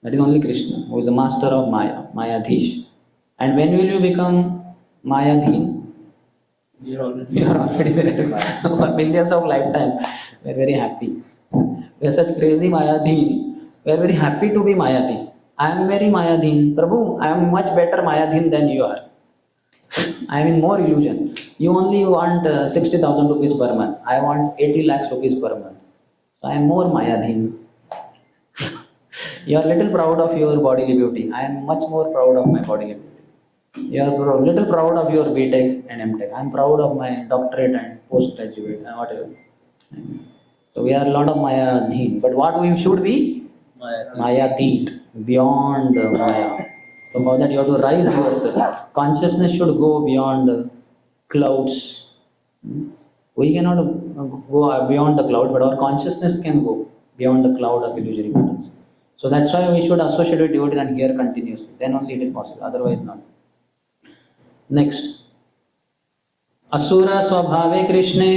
That is only Krishna, who is the master of Maya, Mayadhish. And when will you become Mayadhin? You're already You are already there. For millions of lifetimes. We are very happy. We are such crazy Mayadhin. We are very happy to be Mayadhin. I am very Mayadhin. Prabhu, I am much better Mayadhin than you are. I am in more illusion. You only want 60,000 rupees per month. I want 80 lakhs rupees per month. So I am more Mayadhin. You are little proud of your bodily beauty. I am much more proud of my bodily beauty. You are little proud of your BTech and MTech. I am proud of my doctorate and postgraduate and whatever. So we are a lot of Mayadhin. But what we should be? Mayatit, beyond Maya. So for that you have to rise yourself. Consciousness should go beyond the clouds. We cannot go beyond the cloud, but our consciousness can go beyond the cloud of illusory patterns. So that's why we should associate with devotees and hear continuously. Then only it is possible. Otherwise not. Next. असुर स्वभावे कृष्णे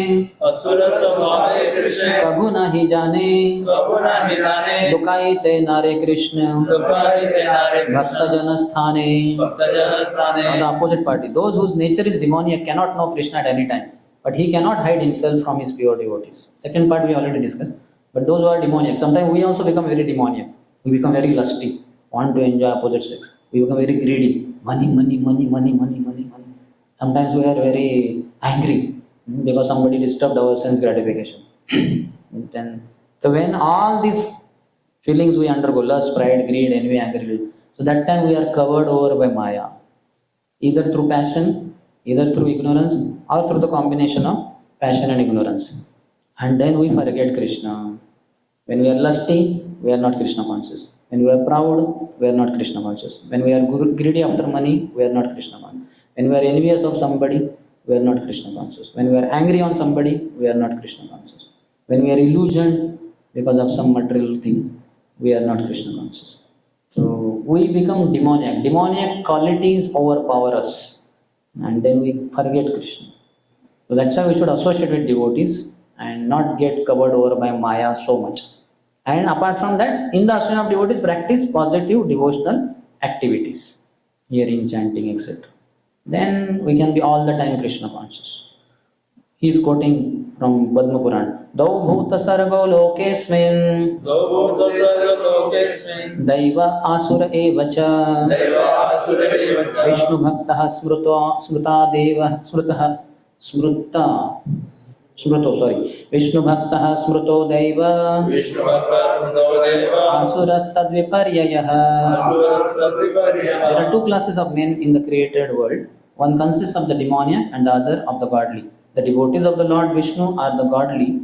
असुर स्वभावे कृष्ण कभु नहीं जाने कबू नहीं जाने लुकाई ते नारे कृष्ण लुकाई ते नारे भक्त कृष्ण जन स्थाने. भक्त जन स्थाने. Now the opposite party, those whose nature is demoniac cannot know Krishna at any time, but he cannot hide himself from his pure devotees. Second part we already discussed. But those who are demoniac, sometimes we also become very demoniac. We become very lusty, want to enjoy opposite sex. We become very greedy. Money, money, money, money, money, money, money. Sometimes we are very angry because somebody disturbed our sense gratification. Then, so when all these feelings we undergo, lust, pride, greed, envy, anger, so that time we are covered over by Maya, either through passion, either through ignorance, or through the combination of passion and ignorance. And then we forget Krishna. When we are lusty, we are not Krishna conscious. When we are proud, we are not Krishna conscious. When we are greedy after money, we are not Krishna conscious. When we are envious of somebody, we are not Krishna conscious. When we are angry on somebody, we are not Krishna conscious. When we are illusioned because of some material thing, we are not Krishna conscious. So we become demoniac. Demoniac qualities overpower us, and then we forget Krishna. So that's why we should associate with devotees and not get covered over by Maya so much. And apart from that, in the association of devotees, practice positive devotional activities, hearing, chanting, etc. Then we can be all the time Krishna conscious. He is quoting from Padma Puran. Dau bhuta sargo lokesmin गौभूत सर्वलोकेस्मिन् Daiva asura evacha दैव आसुर एव च Vishnu bhaktah smruta deva Vishnu bhaktah smruto deva विष्णुभक्तसुन्दो Dev Asuras tadviparyayah. असुरसद्विपर्ययः. There are two classes of men in the created world. One consists of the demoniac and the other of the godly. The devotees of the Lord Vishnu are the godly,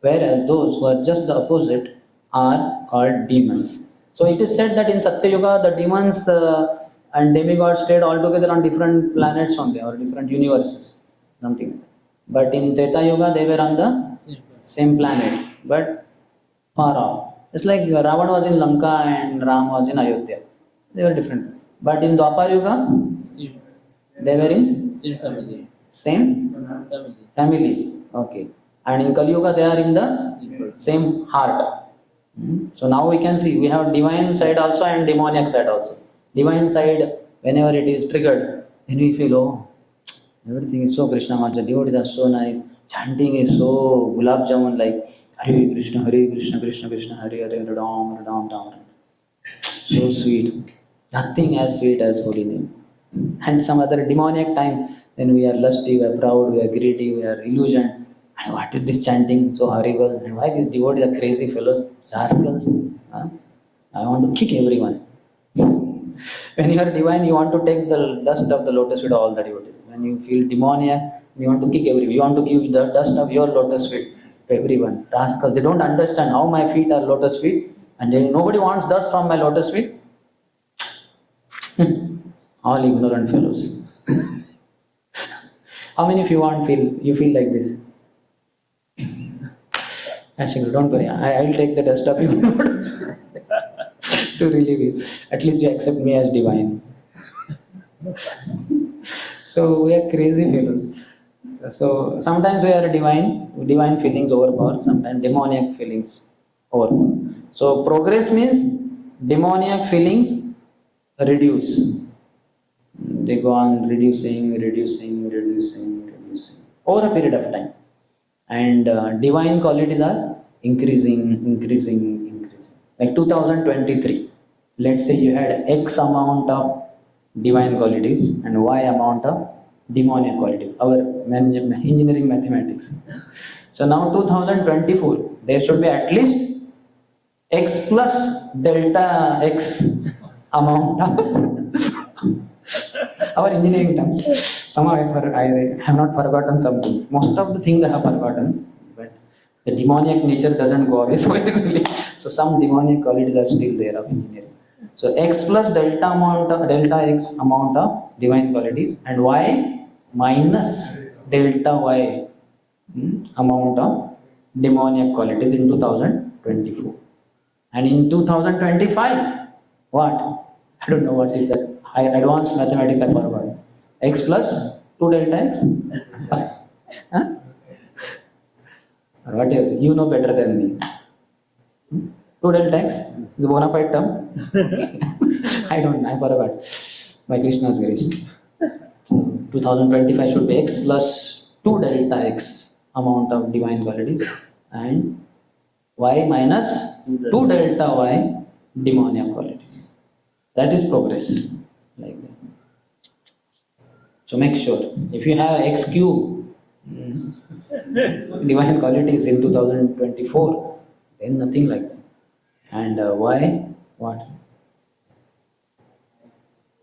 whereas those who are just the opposite are called demons. So it is said that in Satya Yuga, the demons and demigods stayed all together on different planets only or different universes, something. But in Treta Yuga, they were on the same planet, but far off. It's like Ravan was in Lanka and Ram was in Ayodhya. They were different. But in Dwapar Yuga, they were in Same family. same Family. family. Okay. And in Kali Yuga, they are in the same heart. So now we can see we have divine side also and demoniac side also. Divine side, whenever it is triggered, then we feel, oh, everything is so Krishna Macha, devotees are so nice, chanting is so gulab jamun like Hare Krishna, Krishna Krishna, Hare Hare, Ram, Ram, Ram. So sweet. Nothing as sweet as holy name. And some other demoniac time, then we are lusty, we are proud, we are greedy, we are illusioned. And what is this chanting so horrible? And why these devotees are crazy fellows, rascals? Huh? I want to kick everyone. When you are divine, you want to take the dust of the lotus feet of all the devotees. When you feel demoniac, you want to kick everyone. You want to give the dust of your lotus feet to everyone. Rascals, they don't understand how my feet are lotus feet, and then nobody wants dust from my lotus feet. All ignorant fellows. How many of you feel like this? Actually, don't worry. I will take the dust of your lotus feet to relieve you. At least you accept me as divine. So we are crazy fellows. So sometimes we are divine feelings overpower, sometimes demoniac feelings overpower. So progress means demoniac feelings reduce. They go on reducing over a period of time. And divine qualities are increasing. Like 2023, let's say you had X amount of divine qualities and Y amount of demonic qualities, our engineering mathematics. So now 2024, there should be at least X plus delta X amount of our engineering terms. Somehow I have not forgotten some things. Most of the things I have forgotten, but the demoniac nature doesn't go away so easily. So some demoniac qualities are still there of engineering. So X plus delta X amount of divine qualities and Y minus delta Y amount of demoniac qualities in 2024. And in 2025, what? I don't know what is that. Advanced mathematics I forgot. X plus 2 delta X? Huh? Or whatever. You know better than me. 2 delta X is a bona fide term. I don't know. I forgot. By Krishna's grace. So 2025 should be X plus 2 delta X amount of divine qualities and Y minus 2 delta Y demoniac qualities. That is progress. Like that. So make sure if you have X cube divine qualities in 2024, then nothing like that. And Y what?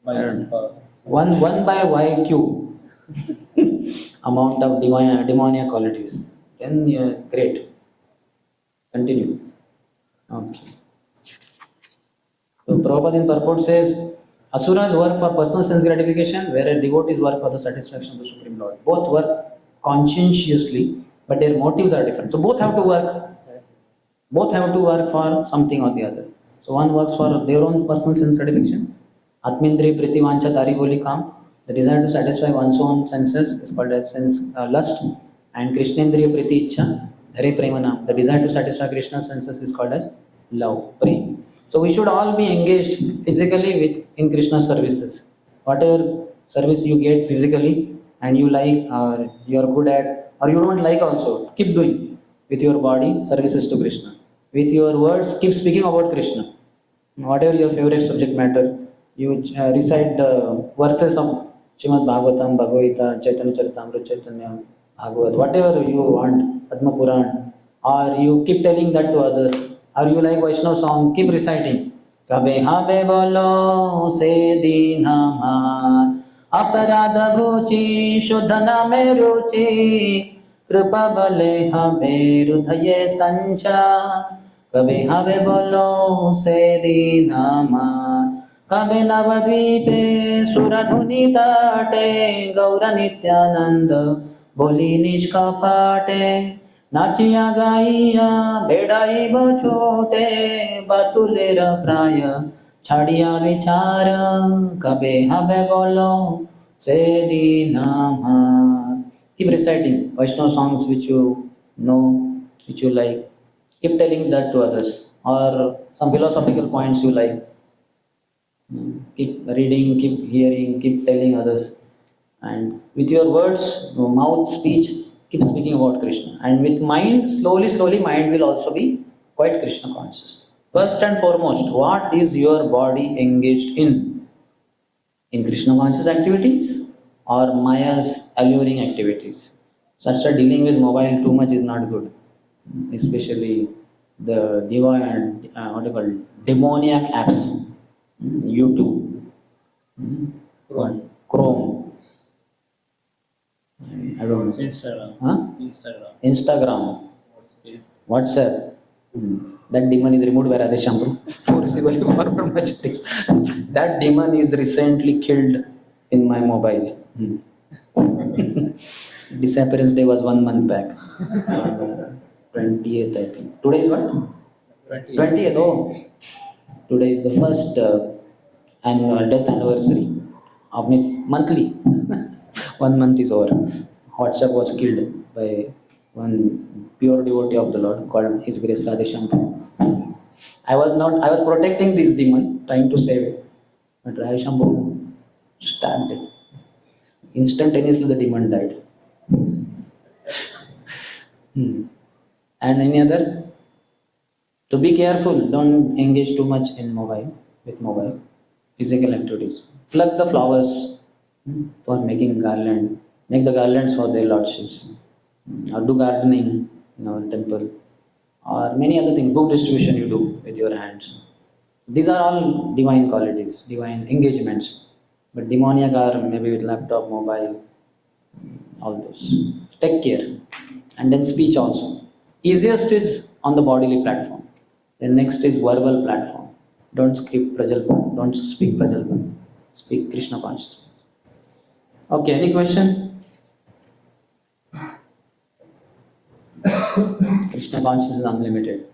One by Y cube amount of demoniac qualities. Then great. Continue. Okay. So Prabhupada in purport says, Asuras work for personal sense gratification, whereas devotees work for the satisfaction of the Supreme Lord. Both work conscientiously, but their motives are different. So both have to work. Both have to work for something or the other. So one works for their own personal sense gratification. Atmindri priti vancha tari boli kam. The desire to satisfy one's own senses is called as sense lust. And Krishnendriya priti ichha, dhare premana. The desire to satisfy Krishna's senses is called as love, prem. So we should all be engaged physically in Krishna's services. Whatever service you get physically and you like or you are good at or you don't like also, keep doing with your body services to Krishna. With your words, keep speaking about Krishna. Whatever your favorite subject matter, you recite the verses of Srimad Bhagavatam, Bhagavad Gita, Chaitanya Charitamrita, Chaitanya Bhagavat, whatever you want, Padma Puran, or you keep telling that to others. Or you like Vaishnava song, keep reciting. Kabe habe bolo se din hamar, अपराध घोची शोधन में रुचि कृपा बले हमें हृदय संचार कभी हवे बोलो से दीनामा कभी नवद्वीपे सुरधुनि तटे गौर नित्यानंद बोली निष्कपटे नाचिया गाइया बेड़ाई बो छोटे बातुलेर प्राय छाड़िया विचार कबे हबे बोलो से दीनामा. Keep reciting Vaishnava songs which you know, which you like. Keep telling that to others, or some philosophical points you like. Keep reading, keep hearing, keep telling others. And with your words, mouth, speech, keep speaking about Krishna. And with mind, slowly, mind will also be quite Krishna conscious. First and foremost, what is your body engaged in? In Krishna conscious activities or Maya's alluring activities? Such a dealing with mobile too much is not good, especially the divine, what do you call it, demoniac apps, YouTube, what? Chrome, I don't know. Instagram. Huh? Instagram. Instagram, Space. WhatsApp. That demon is removed by Radheshyam Pr. Forcibly or much it is. That demon is recently killed in my mobile. Disappearance day was 1 month back. 20th, I think. Today is what? 20th. Oh, today is the first annual death anniversary of Miss Monthly. 1 month is over. WhatsApp was killed by one pure devotee of the Lord called His Grace Radheshyam Pr. I was protecting this demon, trying to save it. But Radheshyam Pr stabbed it. Instantaneously the demon died. And any other? To be careful, don't engage too much in mobile, physical activities. Pluck the flowers for making garland, make the garlands for their lordships, or do gardening in our temple, or many other things, book distribution you do with your hands. These are all divine qualities, divine engagements. But demoniac are maybe with laptop, mobile, all those. Take care. And then speech also. Easiest is on the bodily platform. Then next is verbal platform. Don't speak Prajalpan. Don't speak Prajalpan. Speak Krishna consciousness. Okay, any question? Krishna consciousness is unlimited.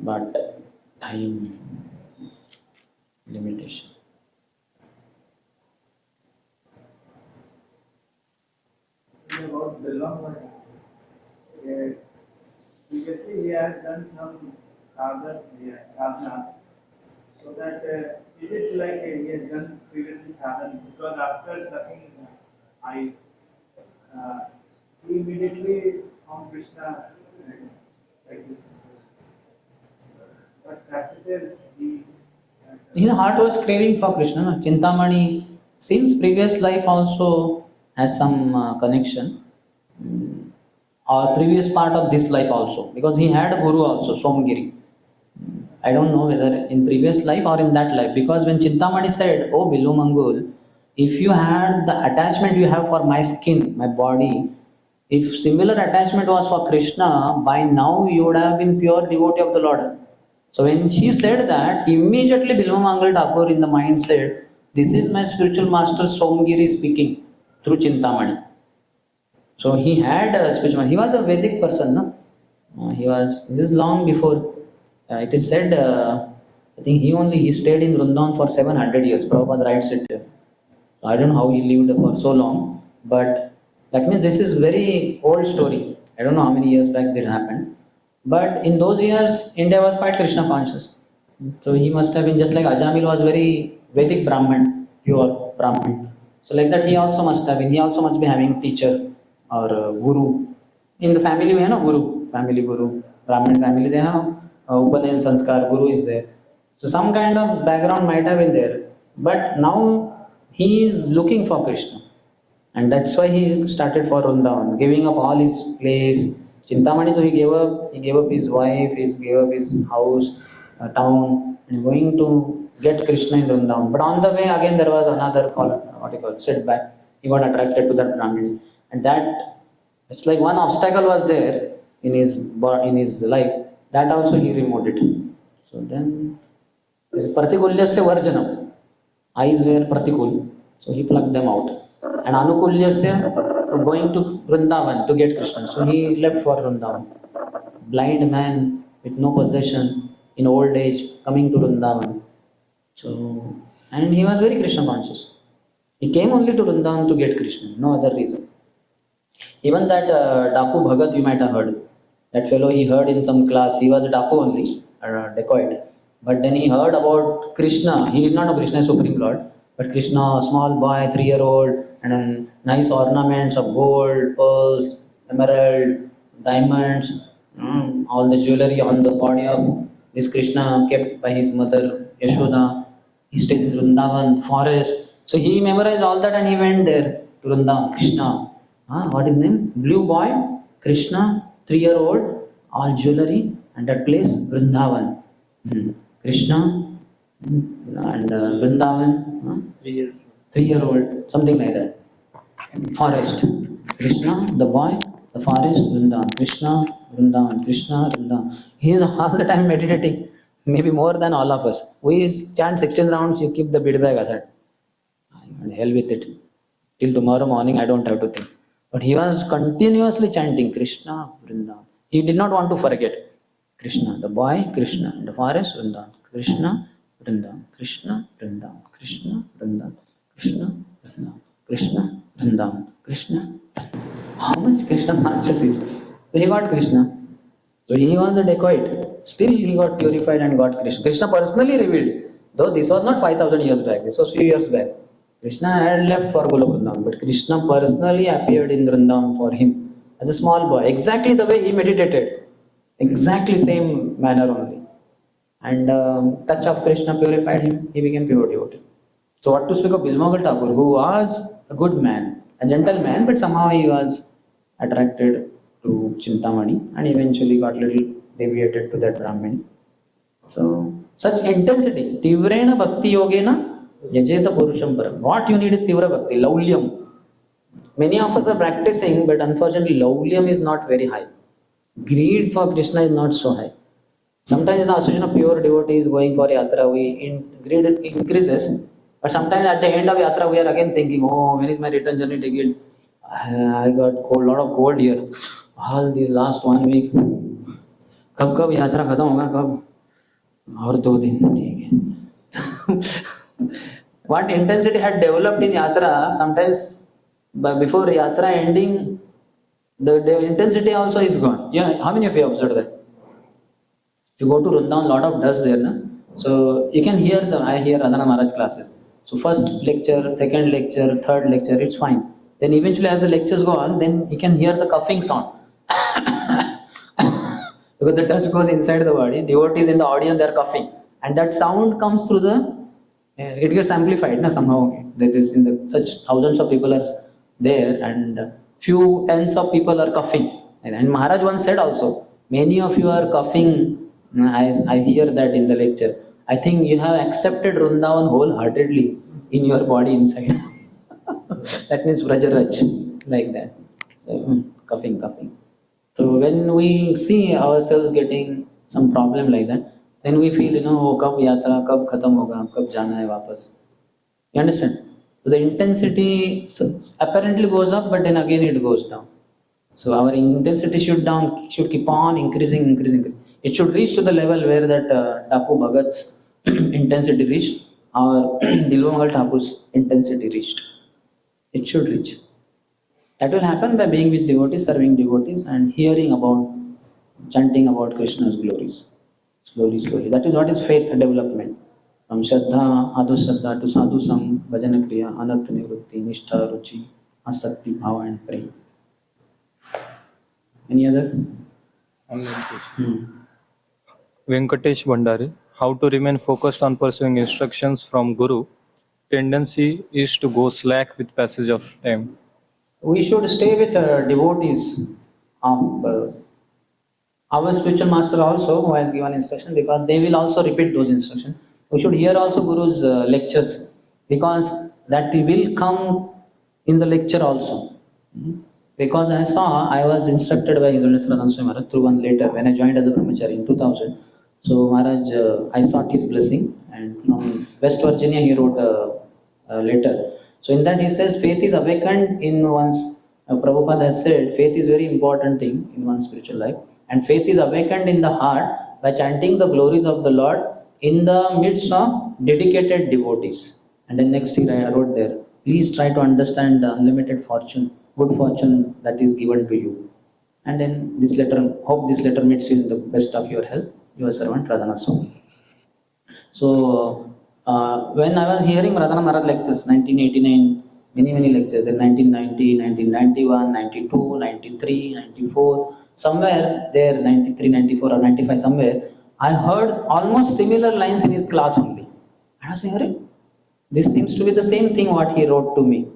But time limitation. About Bilwam, previously he has done some sadhana, so that is it like he has done previously sadhana, because after plucking I, he immediately found Krishna, like, but practices he His heart was craving for Krishna. No? Chintamani, since previous life also has some connection, or previous part of this life also, because he had a guru also, Somgiri. I don't know whether in previous life or in that life, because when Chintamani said, "Oh Bilu Mangul, if you had the attachment you have for my skin, my body, if similar attachment was for Krishna, by now you would have been pure devotee of the Lord." So when she said that, immediately Bilva Mangal Thakur in the mind said, "This is my spiritual master Somgiri speaking through Chintamani." So he had a spiritual. He was a Vedic person, no? He was. This is long before. It is said. I think he stayed in Vrindavan for 700 years. Prabhupada writes it. I don't know how he lived for so long, but that means this is very old story. I don't know how many years back it happened, but in those years India was quite Krishna conscious. So he must have been just like Ajamil was very Vedic Brahman, pure Brahman. So like that he also must have been. He also must be having teacher or guru. In the family we have no guru, family guru. Brahmin family they have Upanayan Sanskar, guru is there. So some kind of background might have been there. But now he is looking for Krishna. And that's why he started for Vrindavan, giving up all his place. Chintamani, so he gave up his wife, he gave up his house, town, and going to get Krishna in Vrindavan. But on the way again there was another setback. He got attracted to that Brahmini, and that it's like one obstacle was there in his life. That also he removed it. So then, Pratikulyasya Varjanam. Eyes were pratikul, so he plucked them out. And Anukulyasya going to Vrindavan to get Krishna. So he left for Vrindavan. Blind man with no possession in old age coming to Vrindavan. So, and he was very Krishna conscious. He came only to Vrindavan to get Krishna, no other reason. Even that Daku Bhagat you might have heard. That fellow he heard in some class, he was a Daku only, a dacoit. But then he heard about Krishna. He did not know Krishna is Supreme Lord. But Krishna, a small boy, 3-year-old, and then nice ornaments of gold, pearls, emerald, diamonds, all the jewelry on the body of this Krishna kept by his mother Yashoda. He stays in Vrindavan, forest. So he memorized all that and he went there to Vrindavan. Krishna. What is his name? Blue boy, Krishna, 3-year-old, all jewelry, and that place, Vrindavan. Krishna and Vrindavan, 3 years. 3-year-old, something like that. Forest. Krishna, the boy, the forest, Vrindavan. Krishna, Vrindavan, Krishna, Vrindavan. He is all the time meditating, maybe more than all of us. We chant 16 rounds, you keep the bead bag aside. And hell with it. Till tomorrow morning, I don't have to think. But he was continuously chanting Krishna, Vrindavan. He did not want to forget Krishna, the boy, Krishna, in the forest, Vrindavan. Krishna, Vrindavan, Krishna, Vrindavan, Krishna, Vrindavan, Krishna, Vrindavan, Krishna, Vrindavan, Krishna. How much Krishna conscious is? So he got Krishna. So he was a dacoit. Still he got purified and got Krishna. Krishna personally revealed. Though this was not 5,000 years back, this was few years back. Krishna had left for Goloka Vrindavan, but Krishna personally appeared in Vrindavan for him as a small boy. Exactly the way he meditated. Exactly same manner only. And touch of Krishna purified him. He became pure devotee. So what to speak of Bilmogal Thakur, who was a good man, a gentleman, but somehow he was attracted to Chintamani and eventually got little deviated to that Brahmini. So such intensity, Tivrena Bhakti Yogena Yajeta Purusham Param. What you need is Tivra Bhakti, Laulyam. Many of us are practicing, but unfortunately Laulyam is not very high. Greed for Krishna is not so high. Sometimes in the association of pure devotees going for yatra, greed increases. But sometimes at the end of yatra, we are again thinking, oh, when is my return journey ticket? I got a lot of gold here. All these last 1 week. कब यात्रा खत्म होगा कब और 2 दिन ठीक है. What intensity had developed in yatra, sometimes before yatra ending, the intensity also is gone. Yeah, how many of you observed that? If you go to Vrindavan, lot of dust there, na? So you can hear I hear Radhana Maharaj classes. So first lecture, second lecture, third lecture, it's fine. Then eventually as the lectures go on, then you can hear the coughing sound. Because the dust goes inside the body, devotees in the audience, they are coughing. And that sound comes through it gets amplified na, somehow. That is such thousands of people are there and few tens of people are coughing. And Maharaj once said also, many of you are coughing. I hear that in the lecture. I think you have accepted Vrindavan wholeheartedly in your body inside. That means Vrajaraj, like that. So, coughing. So when we see ourselves getting some problem like that, then we feel, kab yatra, kab khatam hoga, kab jana hai wapas. You understand? So the intensity apparently goes up, but then again it goes down. So our intensity should keep on increasing. It should reach to the level where that Daku Bhagat's intensity reached, or Bilvamangal Thakur's intensity reached. It should reach. That will happen by being with devotees, serving devotees, and chanting about Krishna's glories. Slowly. That is what is faith development. From Shraddha, Adhu Shraddha to Sadhu Sam, Bhajana Kriya, Anat Nivrutti, Nishtha, Ruchi, Asakti, Bhava, and Prem. Any other? Only Krishna. Venkatesh Bhandari, how to remain focused on pursuing instructions from Guru? Tendency is to go slack with passage of time. We should stay with devotees of our spiritual master also who has given instruction, because they will also repeat those instructions. We should hear also Guru's lectures, because that will come in the lecture also. Because I was instructed by His Holiness Radhan Swami Maharaj through one letter when I joined as a brahmachari in 2000. So Maharaj, I sought his blessing, and from West Virginia he wrote a letter. So in that he says faith is awakened in one's, Prabhupada has said faith is very important thing in one's spiritual life, and faith is awakened in the heart by chanting the glories of the Lord in the midst of dedicated devotees. And then next he wrote there, please try to understand the unlimited fortune, good fortune that is given to you. And then this letter, hope this letter meets you in the best of your health. Your servant Radhana Swami. So when I was hearing Radhana Maharaj lectures, 1989, many lectures, then 1990, 1991, 92, 93, 94, somewhere there, 93, 94 or 95, somewhere, I heard almost similar lines in his class only. And I was saying, this seems to be the same thing what he wrote to me.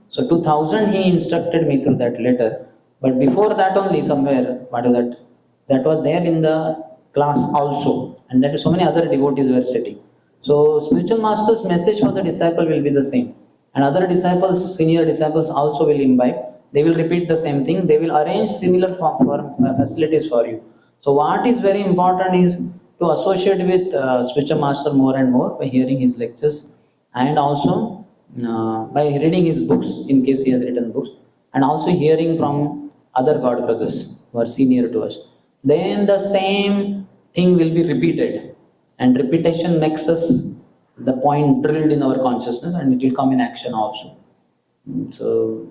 So 2000 he instructed me through that letter, but before that only somewhere, what is that? That was there in the class also, and that so many other devotees were sitting. So spiritual master's message for the disciple will be the same, and other disciples, senior disciples also will imbibe. They will repeat the same thing. They will arrange similar facilities for you. So what is very important is to associate with spiritual master more and more by hearing his lectures, and also by reading his books in case he has written books, and also hearing from other God brothers who are senior to us. Then the same thing will be repeated, and repetition makes us the point drilled in our consciousness, and it will come in action also. So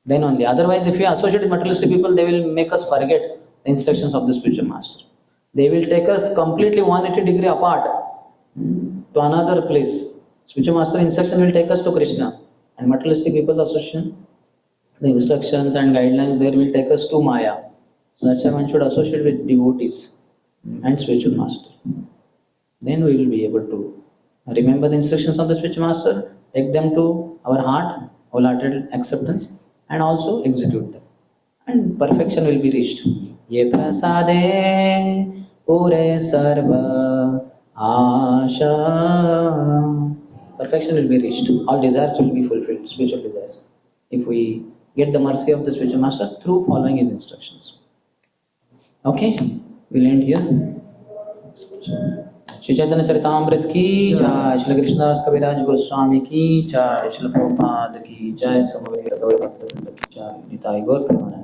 then only. Otherwise, if you associate with materialistic people, they will make us forget the instructions of the spiritual master. They will take us completely 180-degree apart to another place. Spiritual master instruction will take us to Krishna, and materialistic people's association, the instructions and guidelines there will take us to Maya. So that's why one should associate with devotees and spiritual master. Then we will be able to remember the instructions of the spiritual master, take them to our heart, wholehearted acceptance, and also execute them. And perfection will be reached. Ye prasade pure sarva asha. Perfection will be reached. All desires will be fulfilled, spiritual desires, if we get the mercy of the spiritual master through following his instructions. Okay, we'll end here. Shri Chaitanya Charitamrita की जय, श्री कृष्णदास कविराज गोस्वामी की जय, श्री प्रभुपाद की जय, समवेत गौर भक्तवृंद की जय, निताई गौर प्रेमानंद।